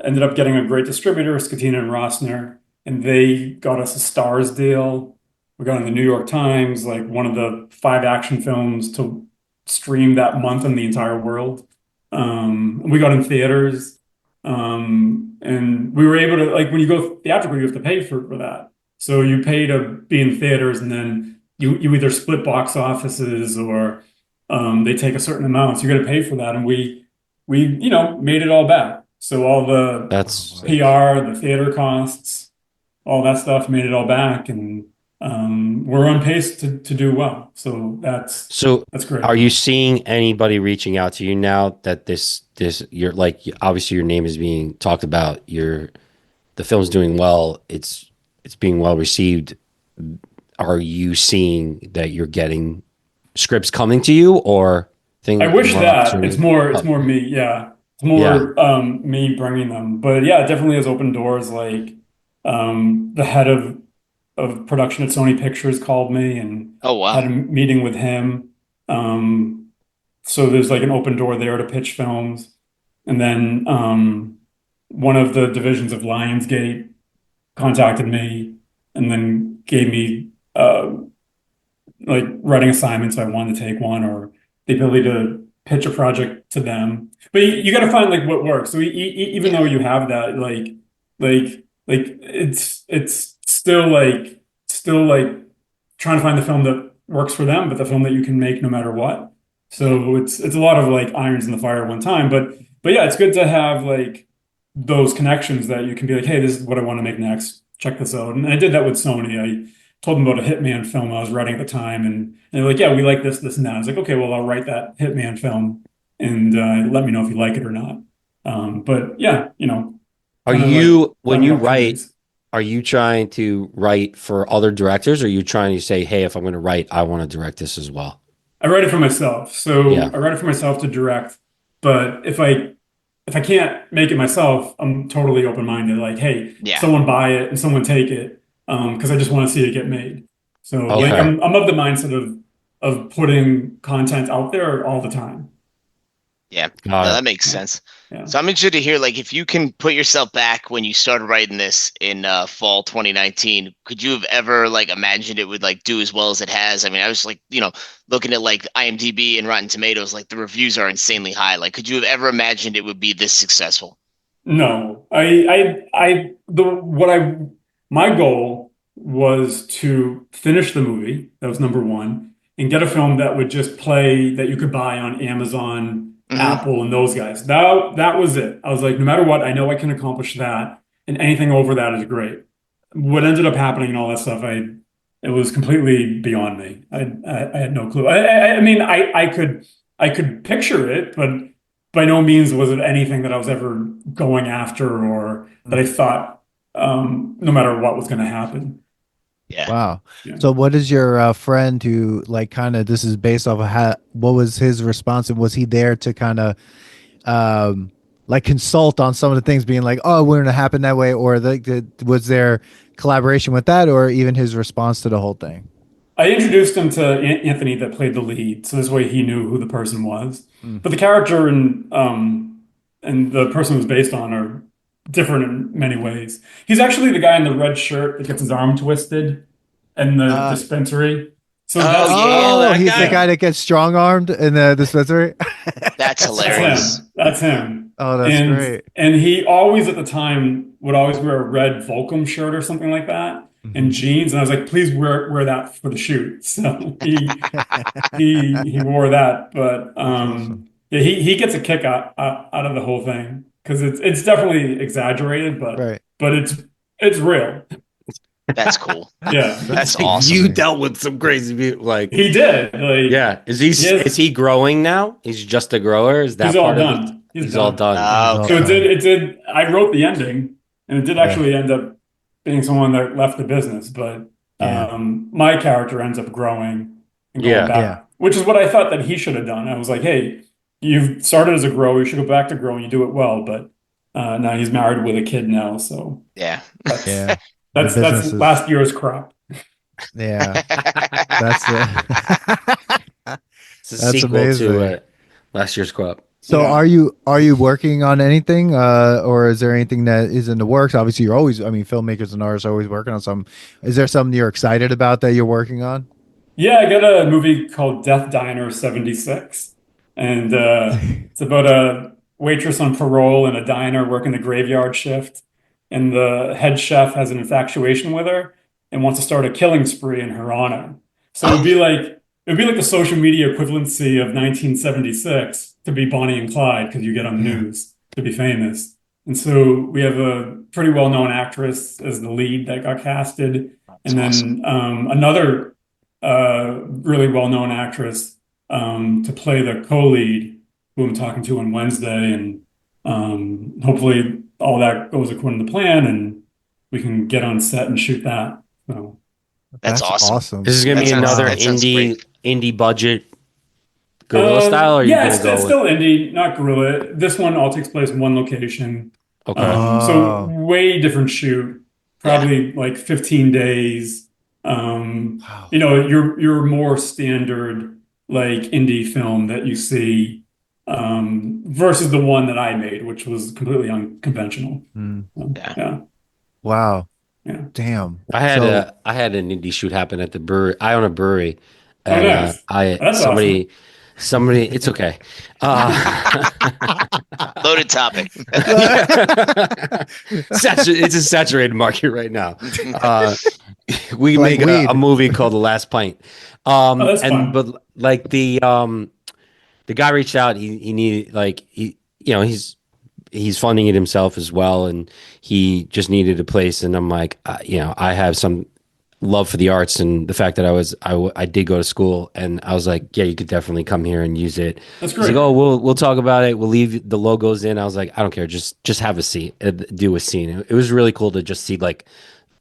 ended up getting a great distributor, Scatina and Rossner, and they got us a Stars deal. We got in the New York Times, like one of the 5 action films to stream that month in the entire world. We got in theaters. And we were able to, like, when you go theatrical, you have to pay for that. So you pay to be in theaters, and then you either split box offices or they take a certain amount. So you got to pay for that. And we made it all back. So all the Oh, That's wow. PR, the theater costs, all that stuff made it all back, and we're on pace to do well. So so. that's great. Are you seeing anybody reaching out to you now that this you're like obviously your name is being talked about, the film's doing well, it's being well received. Are you seeing that you're getting scripts coming to you or I thing wish more that it's opportunity? more me. Yeah, it's Yeah. more me bringing them. But yeah, it definitely has opened doors. Like the head of production at Sony Pictures called me and Oh wow. had a meeting with him. Um, so there's like an open door there to pitch films. And then one of the divisions of Lionsgate contacted me and then gave me like writing assignments if I wanted to take one, or the ability to pitch a project to them. But you got to find like what works. So even Yeah. though you have that, like it's still like trying to find the film that works for them, but the film that you can make no matter what. So it's a lot of like irons in the fire at one time. But yeah, it's good to have like those connections that you can be like, hey, this is what I want to make next. Check this out. And I did that with Sony. I told them about a Hitman film I was writing at the time, and they're like, yeah, we like this, and that. I was like, okay, well, I'll write that Hitman film, and let me know if you like it or not. But yeah, Are kind of like you when finding you write, opportunities. are you trying to write for other directors or are you trying to say, hey, if I'm going to write, I want to direct this as well? I write it for myself. So Yeah. I write it for myself to direct. But if I can't make it myself, I'm totally open-minded. Like, hey, Yeah. someone buy it and someone take it, because I just want to see it get made. So like Yeah. Okay. I'm of the mindset of putting content out there all the time. Yeah. Got No, it. that makes Yeah. sense. Yeah. So I'm interested to hear, like, if you can put yourself back when you started writing this in fall 2019, could you have ever like imagined it would like do as well as it has? I mean, I was like, looking at like IMDb and Rotten Tomatoes, like the reviews are insanely high. Like, could you have ever imagined it would be this successful? No, my goal was to finish the movie. That was number one, and get a film that would just play that you could buy on Amazon, Hmm. Apple, and those guys. That was it. I was like, no matter what, I know I can accomplish that, and anything over that is great. What ended up happening and all that stuff, it was completely beyond me. I had no clue. I mean, I could picture it, but by no means was it anything that I was ever going after or that I thought no matter what was going to happen. Yeah. Wow. Yeah. So what is your friend who like kind of this is based off of what was his response, and was he there to kind of um like consult on some of the things being like, oh, it wouldn't have happened that way, or was there collaboration with that, or even his response to the whole thing? I introduced him to Anthony that played the lead, so this way he knew who the person was. Mm. But the character and the person it was based on are different in many ways. He's actually the guy in the red shirt that gets his arm twisted in the Uh, dispensary. So Oh, that's yeah, oh, that he's the guy. guy that gets strong armed in the dispensary. That's that's hilarious. him. That's him. Oh, that's And great. and he always at the time would always wear a red Volcom shirt or something like that and Mhm. jeans. And I was like, please wear that for the shoot. So he wore that. But That's awesome. yeah, he gets a kick out of the whole thing because it's definitely exaggerated, Right. but it's real. That's cool. Yeah, That's Like, awesome. you dealt with some crazy people. Like, he did. Like yeah, Yes. is he growing now? He's just a grower. Is that he's all part of it? done. He's all done. Ah, He's all So okay. done. it did. I wrote the ending, and it did Yeah. actually end up being someone that left the business. But Yeah. my character ends up growing and going Yeah. back, Yeah. which is what I thought that he should have done. I was like, hey, you've started as a grower, you should go back to growing. You do it well. But now he's married with a kid now, so Yeah. that's Yeah. The that's business is last year's crop. yeah. That's it. It's a That's sequel amazing. to last year's crop. So Yeah. are you working on anything, or is there anything that is in the works? Obviously, you're always. I mean, filmmakers and artists are always working on some. Is there something you're excited about that you're working on? Yeah, I got a movie called Death Diner 76. And it's about a waitress on parole in a diner working the graveyard shift. And the head chef has an infatuation with her and wants to start a killing spree in her honor. So Oh, it would be like the social media equivalency of 1976 to be Bonnie and Clyde because you get on the Yeah. news to be famous. And so we have a pretty well-known actress as the lead that got casted. that's And awesome. then another really well-known actress to play the co-lead, who I'm talking to on Wednesday, and hopefully all that goes according to plan, and we can get on set and shoot that. So That's awesome. awesome. This is gonna That be sounds- another that sounds great. indie budget guerrilla style, or are you yeah, gonna go it's with? still indie, not guerrilla. This one all takes place in one location. Okay. So Oh. way different shoot, probably like 15 days. Wow. Your more standard like indie film that you see versus the one that I made, which was completely unconventional. Mm. Yeah. Yeah. Wow. Yeah. Damn. I had an indie shoot happen at the brewery. I own a brewery, Oh, and nice. That's somebody. It's okay. Loaded topic. It's a saturated market right now. We Like make weed. a movie called The Last Pint. that's fun. But like the guy reached out. He needed he's funding it himself as well, and he just needed a place. And I'm like, I have some love for the arts, and the fact that I did go to school, and I was like, yeah, you could definitely come here and use it. That's He's like, great. oh, we'll talk about it. We'll leave the logos in. I was like, I don't care. Just have a scene, do a scene. It was really cool to just see like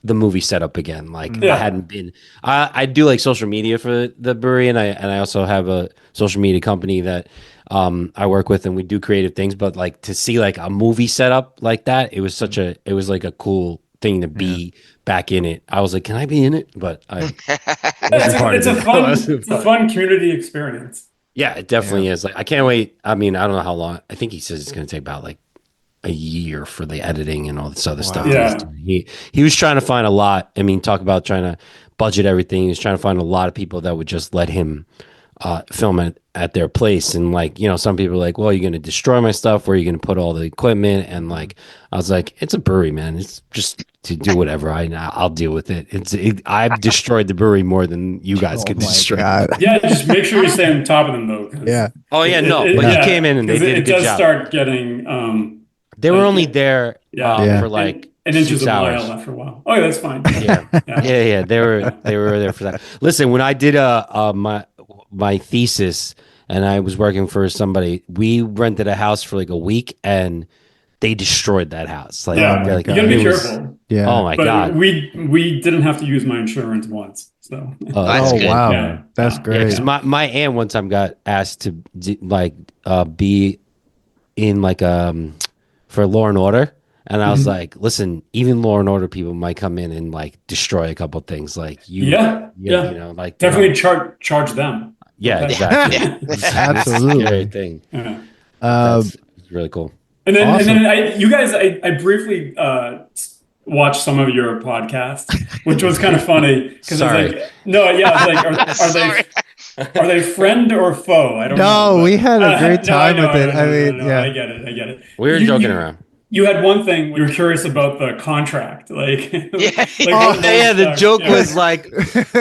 the movie setup again. Like I Yeah. hadn't been. I do like social media for the brewery, and I also have a social media company that I work with, and we do creative things. But like to see like a movie setup like that, it was like a cool thing to be back in it. I was like, can I be in it? But I wasn't part It's of a it. fun, Wasn't it's a part- fun community experience. Yeah, it definitely is. Like I can't wait. I mean, I don't know how long. I think he says it's going to take about like a year for the editing and all this other stuff. Wow. that he's Yeah. doing. He was trying to find a lot. I mean, talk about trying to budget everything. He was trying to find a lot of people that would just let him film it at their place. And like, some people are like, well, you're going to destroy my stuff. Where are you going to put all the equipment? And like, I was like, it's a brewery, man. It's just to do whatever. I'll deal with it. I've destroyed the brewery more than you guys Oh could my destroy. God. Yeah, just make sure you stay on top of them though. 'Cause Yeah. Oh yeah, no, but yeah. he came in and they 'cause did a it good does job. start getting They were like, only there yeah. Yeah. for like an inches 6 a hours. mile after a while. Oh, yeah, that's fine. Yeah. Yeah. They were there for that. Listen, when I did my thesis and I was working for somebody, we rented a house for like a week, and they destroyed that house. Like, Yeah, like, you gotta be it was- careful. Yeah. Oh my But God. we didn't have to use my insurance once, so Oh, That's Oh good. wow, Yeah. that's Yeah. yeah, great. because my aunt one time got asked to be in like for Law and Order, and I was like, listen, even Law and Order people might come in and like destroy a couple things, like Yeah, yeah. you know, like Definitely charge them. yeah, Okay. exactly. Yeah. It's a Absolutely. scary thing. Yeah. That's really cool. And then, Awesome. you guys, I briefly watched some of your podcasts, which was kind of funny because I was Sorry. like, no, yeah, I was like, Sorry. are they friend or foe? I don't know. No, but- we had a great no, I time know, with it. I I know, mean, no, yeah. I get it. We were joking around. You had one thing you were curious about the contract, like, Yeah. Oh yeah, the joke yeah. was like,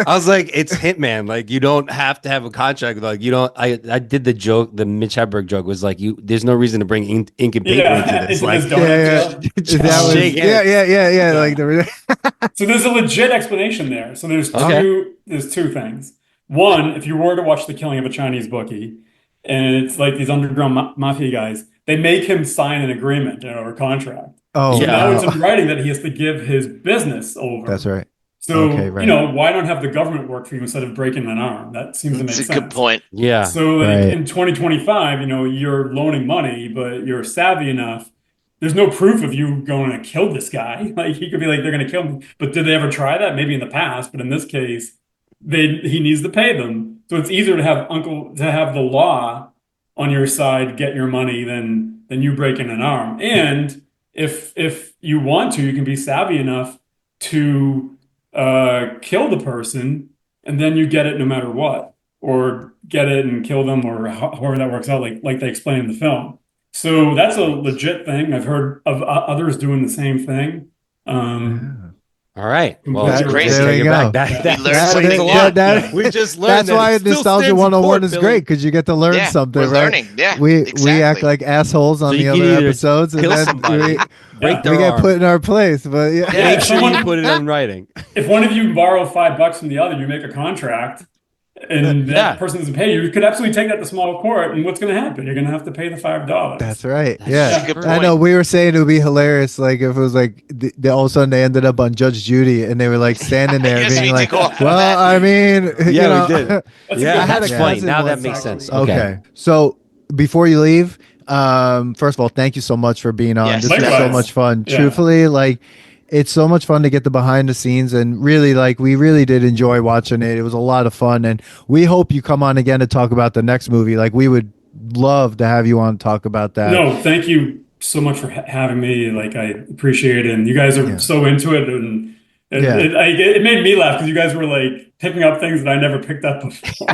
I was like, it's Hitman. Like you don't have to have a contract. Like you don't. I did the joke. The Mitch Hedberg joke was like, there's no reason to bring ink and paper into this. into Like this donut Yeah, deal. just That was, shake yeah, hands. yeah. Like the So there's a legit explanation there. So Okay. there's two things. One, if you were to watch The Killing of a Chinese Bookie, and it's like these underground mafia guys, they make him sign an agreement or a contract. oh So Yeah. now it's wow. in writing that he has to give his business over. That's right. So, Okay, right. why not have the government work for you instead of breaking an arm? That seems to make That's a sense. good point. Yeah. So, like Right. in 2025, you're loaning money, but you're savvy enough. There's no proof of you going to kill this guy. Like he could be like, they're going to kill me. But did they ever try that? Maybe in the past, but in this case, he needs to pay them. So it's easier to have the law on your side get your money than you breaking an arm. And if you want to, you can be savvy enough to kill the person, and then you get it no matter what, or get it and kill them, or however that works out, like they explain in the film. So that's a legit thing. I've heard of others doing the same thing. All right. Well, That's let's crazy. There take you it go. back. We That learned explains something a new. lot. That- We just learned That's that why it still Nostalgia stands in 101 court, is Billy. great because you get to learn Yeah, something, we're right? learning. Yeah, We exactly. act like assholes on So the you other can either episodes, and kill then somebody, break their we get arm. put in our place. But yeah, Yeah, Make sure you someone- put it in writing. If one of you borrow $5 from the other, you make a contract, and that Yeah. person doesn't pay you. You could absolutely take that to small court, and what's going to happen? You're going to have to pay the $5. that's right. That's Yeah, a good I point. know. We were saying it would be hilarious, like if it was like all of a sudden they ended up on Judge Judy, and they were like standing there Yes, being we like, did go off of "Well, that. I mean, you Yeah, know." we did. That's a Yeah, good I had a that's point. funny. cousin Now that once, makes actually. sense. Okay. So before you leave, first of all, thank you so much for being on. Yes, This was so likewise. much fun. Yeah. Truthfully, like it's so much fun to get the behind the scenes, and really, like we really did enjoy watching it. It was a lot of fun, and we hope you come on again to talk about the next movie. Like we would love to have you on to talk about that. No, thank you so much for having me. Like, I appreciate it. And you guys are Yeah. so into it. And Yeah. it made me laugh because you guys were like picking up things that I never picked up before.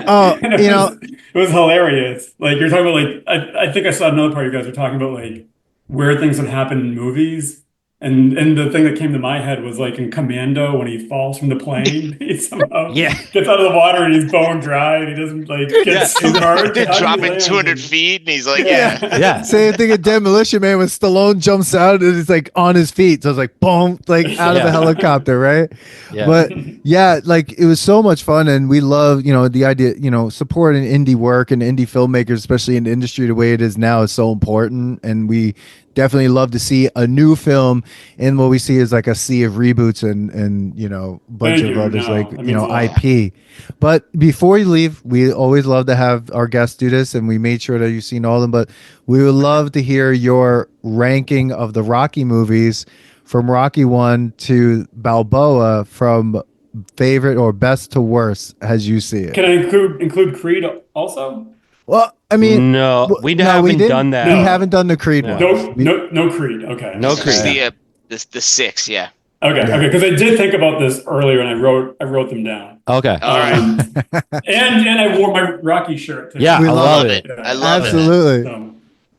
Oh, And it you know, was hilarious. Like, you're talking about, like, I think I saw another part you guys were talking about, like, weird things that happen in movies. And the thing that came to my head was like in Commando when he falls from the plane, he somehow Yeah. gets out of the water and he's bone dry and he doesn't like get Yeah. submerged. How do you Dropping land? 200 feet, and he's like, yeah. Yeah. Same thing at Demolition Man when Stallone jumps out and it's like on his feet. So it's like boom, like out of the Yeah. helicopter, right? Yeah. But yeah, like it was so much fun, and we love, the idea, supporting indie work and indie filmmakers, especially in the industry the way it is now, is so important. And we definitely love to see a new film, and what we see is like a sea of reboots and a bunch Thank of you. others, No, like that means a lot. IP. But before you leave, we always love to have our guests do this, and we made sure that you've seen all of them. But we would love to hear your ranking of the Rocky movies from Rocky 1 to Balboa, from favorite or best to worst as you see it. Can I include Creed also? Well, I mean, No, we haven't didn't. done that. We haven't done the Creed No. one. No Creed. Okay. No This is Creed. the six, yeah. Okay. Yeah. Okay. Because I did think about this earlier and I wrote them down. Okay. All right. And I wore my Rocky shirt too. Yeah, We I love love it. I love it. Absolutely. So,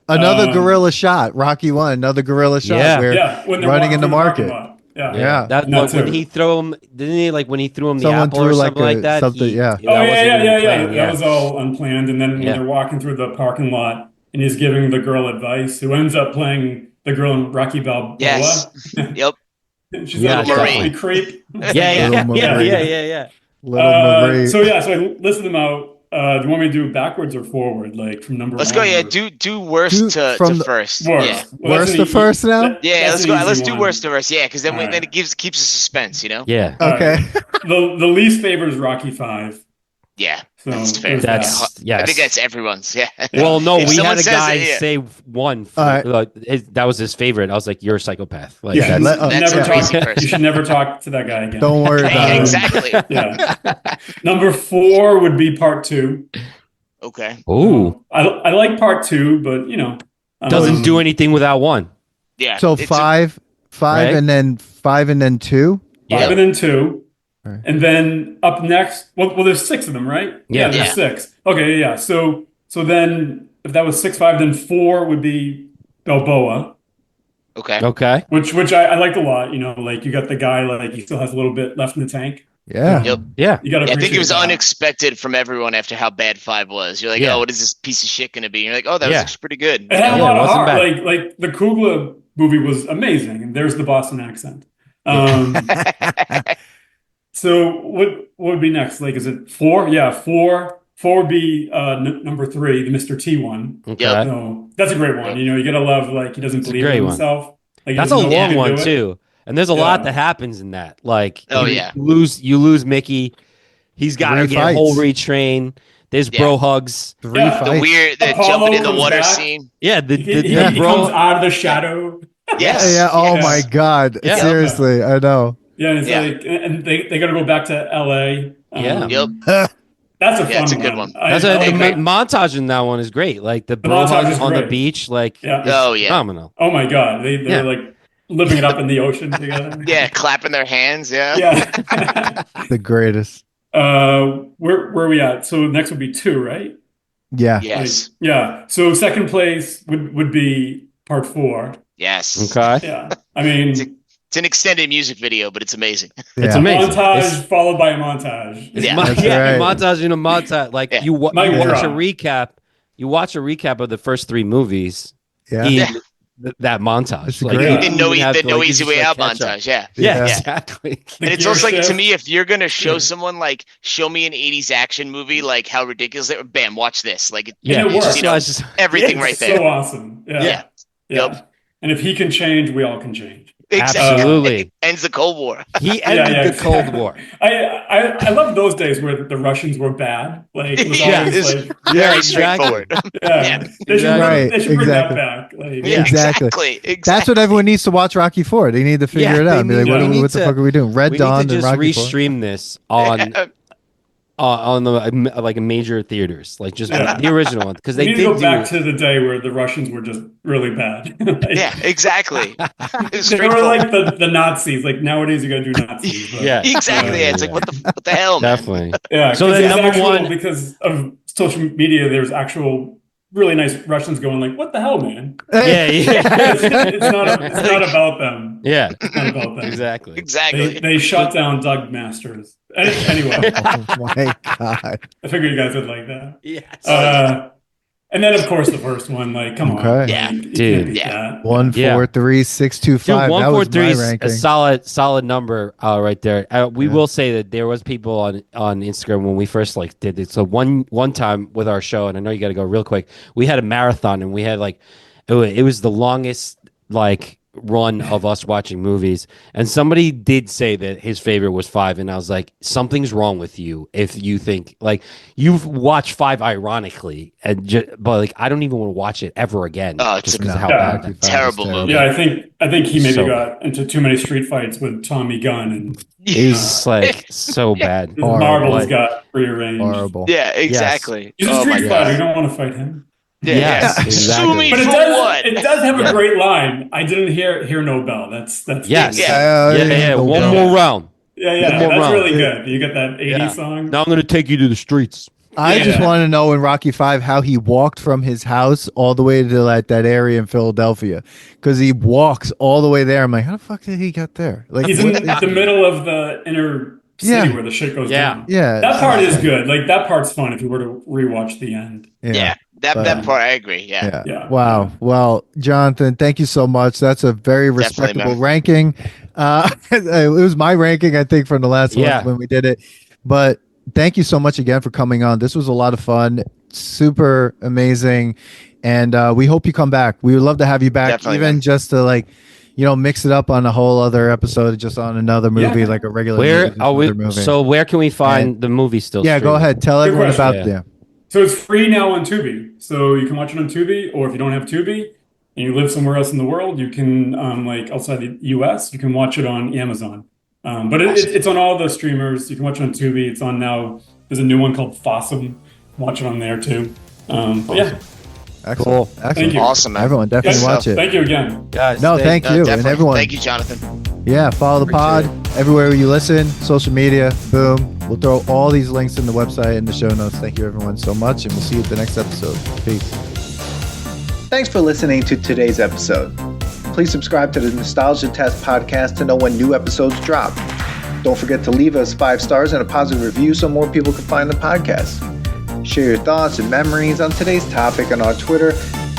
Another guerrilla shot. Rocky 1, another guerrilla shot. Yeah. Where yeah, when they're running walking in the through parking market. lot. Yeah. Yeah. That No, when too. he threw him, didn't he? Like when he threw him the Someone apple or threw like something like that. something, yeah. Oh that yeah, wasn't yeah, even yeah, yeah. planned, That was all unplanned. And then when Yeah. they're walking through the parking lot and he's giving the girl advice, who ends up playing the girl in Rocky Balboa. Yes. Yep. She's Yeah, a little definitely. creep. Yeah, yeah, Little yeah, Marie. yeah, yeah, yeah. Little Marie. So I listed them out. do you want me to do it backwards or forward, like from number Let's one? go. Yeah, or- do worst Do to from the- first. Worst. Yeah. Well, that's Worst an to first now? Yeah, that's let's an go. easy Let's do one. worst to first. Yeah, because then All right. then it keeps us suspense. Yeah. All Okay. right. The least favorite is Rocky 5. Yeah, So that's fair. there's that. That's I think yes. that's everyone's. Yeah. Well, no, If we someone had a says guy it, yeah. say one. All right. That was his favorite. I was like, "You're a psychopath." Like, Yeah, that's, That's never a crazy talk, person. you should never talk to that guy again. Don't worry about Hey, it. exactly. Yeah. Number 4 would be part 2. Okay. ooh, I like part 2, but doesn't do anything without one. Yeah. So it's a- five, Right? and then 2. 5 Yeah. and then 2. Right. And then up next, well, there's 6 of them, right? Yeah. there's Yeah. 6. Okay, yeah. So then if that was 6, 5, then 4 would be Balboa, Okay. Okay. which I liked a lot. Like you got the guy, like he still has a little bit left in the tank. Yeah. Yep. Yeah. You got to Yeah, I think it was that. unexpected from everyone after how bad 5 was. You're like, Yeah. oh, what is this piece of shit going to be? And you're like, oh, that was Yeah. actually pretty good. It had Yeah, a lot it of wasn't heart. bad. Like the Kugla movie was amazing, and there's the Boston accent. So what would be next? Like, is it 4? Yeah, 4. 4 would be number 3, the Mr. T one. Okay. Yep. So that's a great one. You gotta love, like, he doesn't It's a believe great in one. himself. Like, he That's a doesn't know he long can one do it. too, and there's a lot Yeah. that happens in that. Like, Oh, you yeah. you lose Mickey. He's got to 3 get whole fights. retrain. There's Yeah. bro hugs. 3 Yeah. The fights. weird, the Apollo jumping in the comes water back. scene. Yeah, the He bro. comes out of the shadow. Yes. Yeah. Oh Yes. my God. Yeah. Seriously, I know. Yeah, and it's Yeah. like, and they got to go back to LA. Yeah. Yep. That's a Yeah, fun it's a one. good one. That's I the like that. montage in that one is great. Like the bro montage hugs is on the great. beach. Like, Yeah. it's Oh, yeah. phenomenal. Oh my God, they're Yeah. like living it up in the ocean together. Yeah, clapping their hands. Yeah. Yeah. The greatest. Where are we at? So next would be 2, right? Yeah. Yes. Like, yeah. So second place would be part 4. Yes. Okay. Yeah. I mean, It's an extended music video, but it's amazing. It's Yeah. amazing. montage It's- followed by a montage. Yeah. That's yeah, right. montage in a montage. Like Yeah. you watch Mic a drop. recap. You watch a recap of the first 3 movies. Yeah. in Yeah. that montage. It's Like, great. you Yeah. don't The no, even have the to, no like, you easy just, way like, out catch up. montage. Yeah. Yeah, Yeah. exactly. The And it's gear also like, to shift. me, if you're gonna show Yeah. someone like, show me an '80s action movie, like how ridiculous it, bam, watch this. Like, Yeah, it works. you know, it's just- everything It's right there. so awesome. Yeah. Yeah. Yeah. Yep. And if he can change, we all can change. Exactly. Absolutely. Ends the Cold War. He ended yeah. the Cold War. I love those days where the Russians were bad. Like it was Yeah, always it's like very exactly. straightforward. yeah. Yeah. They should Right, they should bring exactly. that back. Like, Yeah, Exactly. exactly. That's what everyone needs to watch Rocky for. They need to figure Yeah, it out. they And be like, need- what, we need what the to- fuck are we doing? Red We Dawn need and to just Rocky IV? restream this on the like major theaters, like just Yeah. the original one, because we they need to go did back do. to the day where the Russians were just really bad. Like, Yeah, exactly. It's they were straightforward. like the Nazis. Like nowadays, you gotta do Nazis. But, Yeah. Exactly. Yeah. It's like, what the hell, man? Definitely. yeah. So 'cause then it's number actual- one- because of social media, there's actual really nice Russians going like, "What the hell, man?" Yeah, it's yeah, it's not about them. yeah. It's not about them. Exactly. Exactly. They shut down Doug Masters. Anyway, Oh my God. I figured you guys would like that. Yes. And then of course the first one, like, come on, Okay. Yeah. You can't Dude. beat Yeah. that. 1, 4, 3, 6, 2, 5. Dude, That was 143 my is ranking. a solid number right there. We Yeah. will say that there was people on Instagram when we first did it. So one time with our show, and I know you got to go real quick. We had a marathon, and we had it was the longest run of us watching movies, and somebody did say that his favorite was 5, and I was like, something's wrong with you if you think you've watched 5 ironically, but I don't even want to watch it ever again. Oh, it's just a- because of how Yeah. bad. Terrible movie. Yeah, I think he maybe So got into too many street fights with Tommy Gunn, and It was so bad. his Horrible. marbles got rearranged. Horrible. Yeah, exactly. He's a Oh my street god. fighter. You don't want to fight him. Yeah, Yes, yeah. exactly. Sue me But for what? it does have Yeah. a great line. I didn't hear no bell. That's Yes. Yeah. Yeah. the One bell. more round. yeah. One more That's round. really good. You get that 80s Yeah. song. Now I'm going to take you to the streets. I Yeah. just want to know in Rocky 5 how he walked from his house all the way to that area in Philadelphia, because he walks all the way there. I'm like, how the fuck did he get there? Like, He's in what- the middle of the inner city Yeah. where the shit goes Yeah. down. yeah, That part is good. Like that part's fun if you were to rewatch the end. Yeah, that But- part I agree. Yeah. Yeah. Yeah. Wow. Well, Jonathan, thank you so much. That's a very Definitely, respectable man. ranking. It was my ranking, I think, from the last Yeah. one when we did it. But thank you so much again for coming on. This was a lot of fun, super amazing, and we hope you come back. We would love to have you back, Definitely, even man. just to like, mix it up on a whole other episode, just on another movie, Yeah. like a regular. Where are we? movie. So where can we find the movie still? Yeah, go streaming? ahead. Tell Good everyone question. about Yeah. So it's free now on Tubi. So you can watch it on Tubi, or if you don't have Tubi and you live somewhere else in the world, you can like outside the US, you can watch it on Amazon. But it's on all the streamers. You can watch it on Tubi. It's on now. There's a new one called Fossum. Watch it on there too. But yeah, Excellent. Cool. Excellent. Thank you. Awesome, man. Everyone, definitely Yes, watch it. thank you again. Guys, No, thank you, and Definitely. everyone. Thank you, Jonathan. Yeah, follow the pod everywhere you listen, social media, boom. We'll throw all these links in the website and the show notes. Thank you, everyone, so much, and we'll see you at the next episode. Peace. Thanks for listening to today's episode. Please subscribe to the Nostalgia Test podcast to know when new episodes drop. Don't forget to leave us 5 stars and a positive review so more people can find the podcast. Share your thoughts and memories on today's topic on our Twitter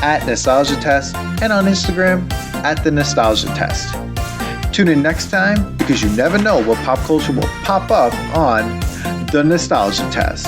@NostalgiaTest and on Instagram @TheNostalgiaTest. Tune in next time because you never know what pop culture will pop up on The Nostalgia Test.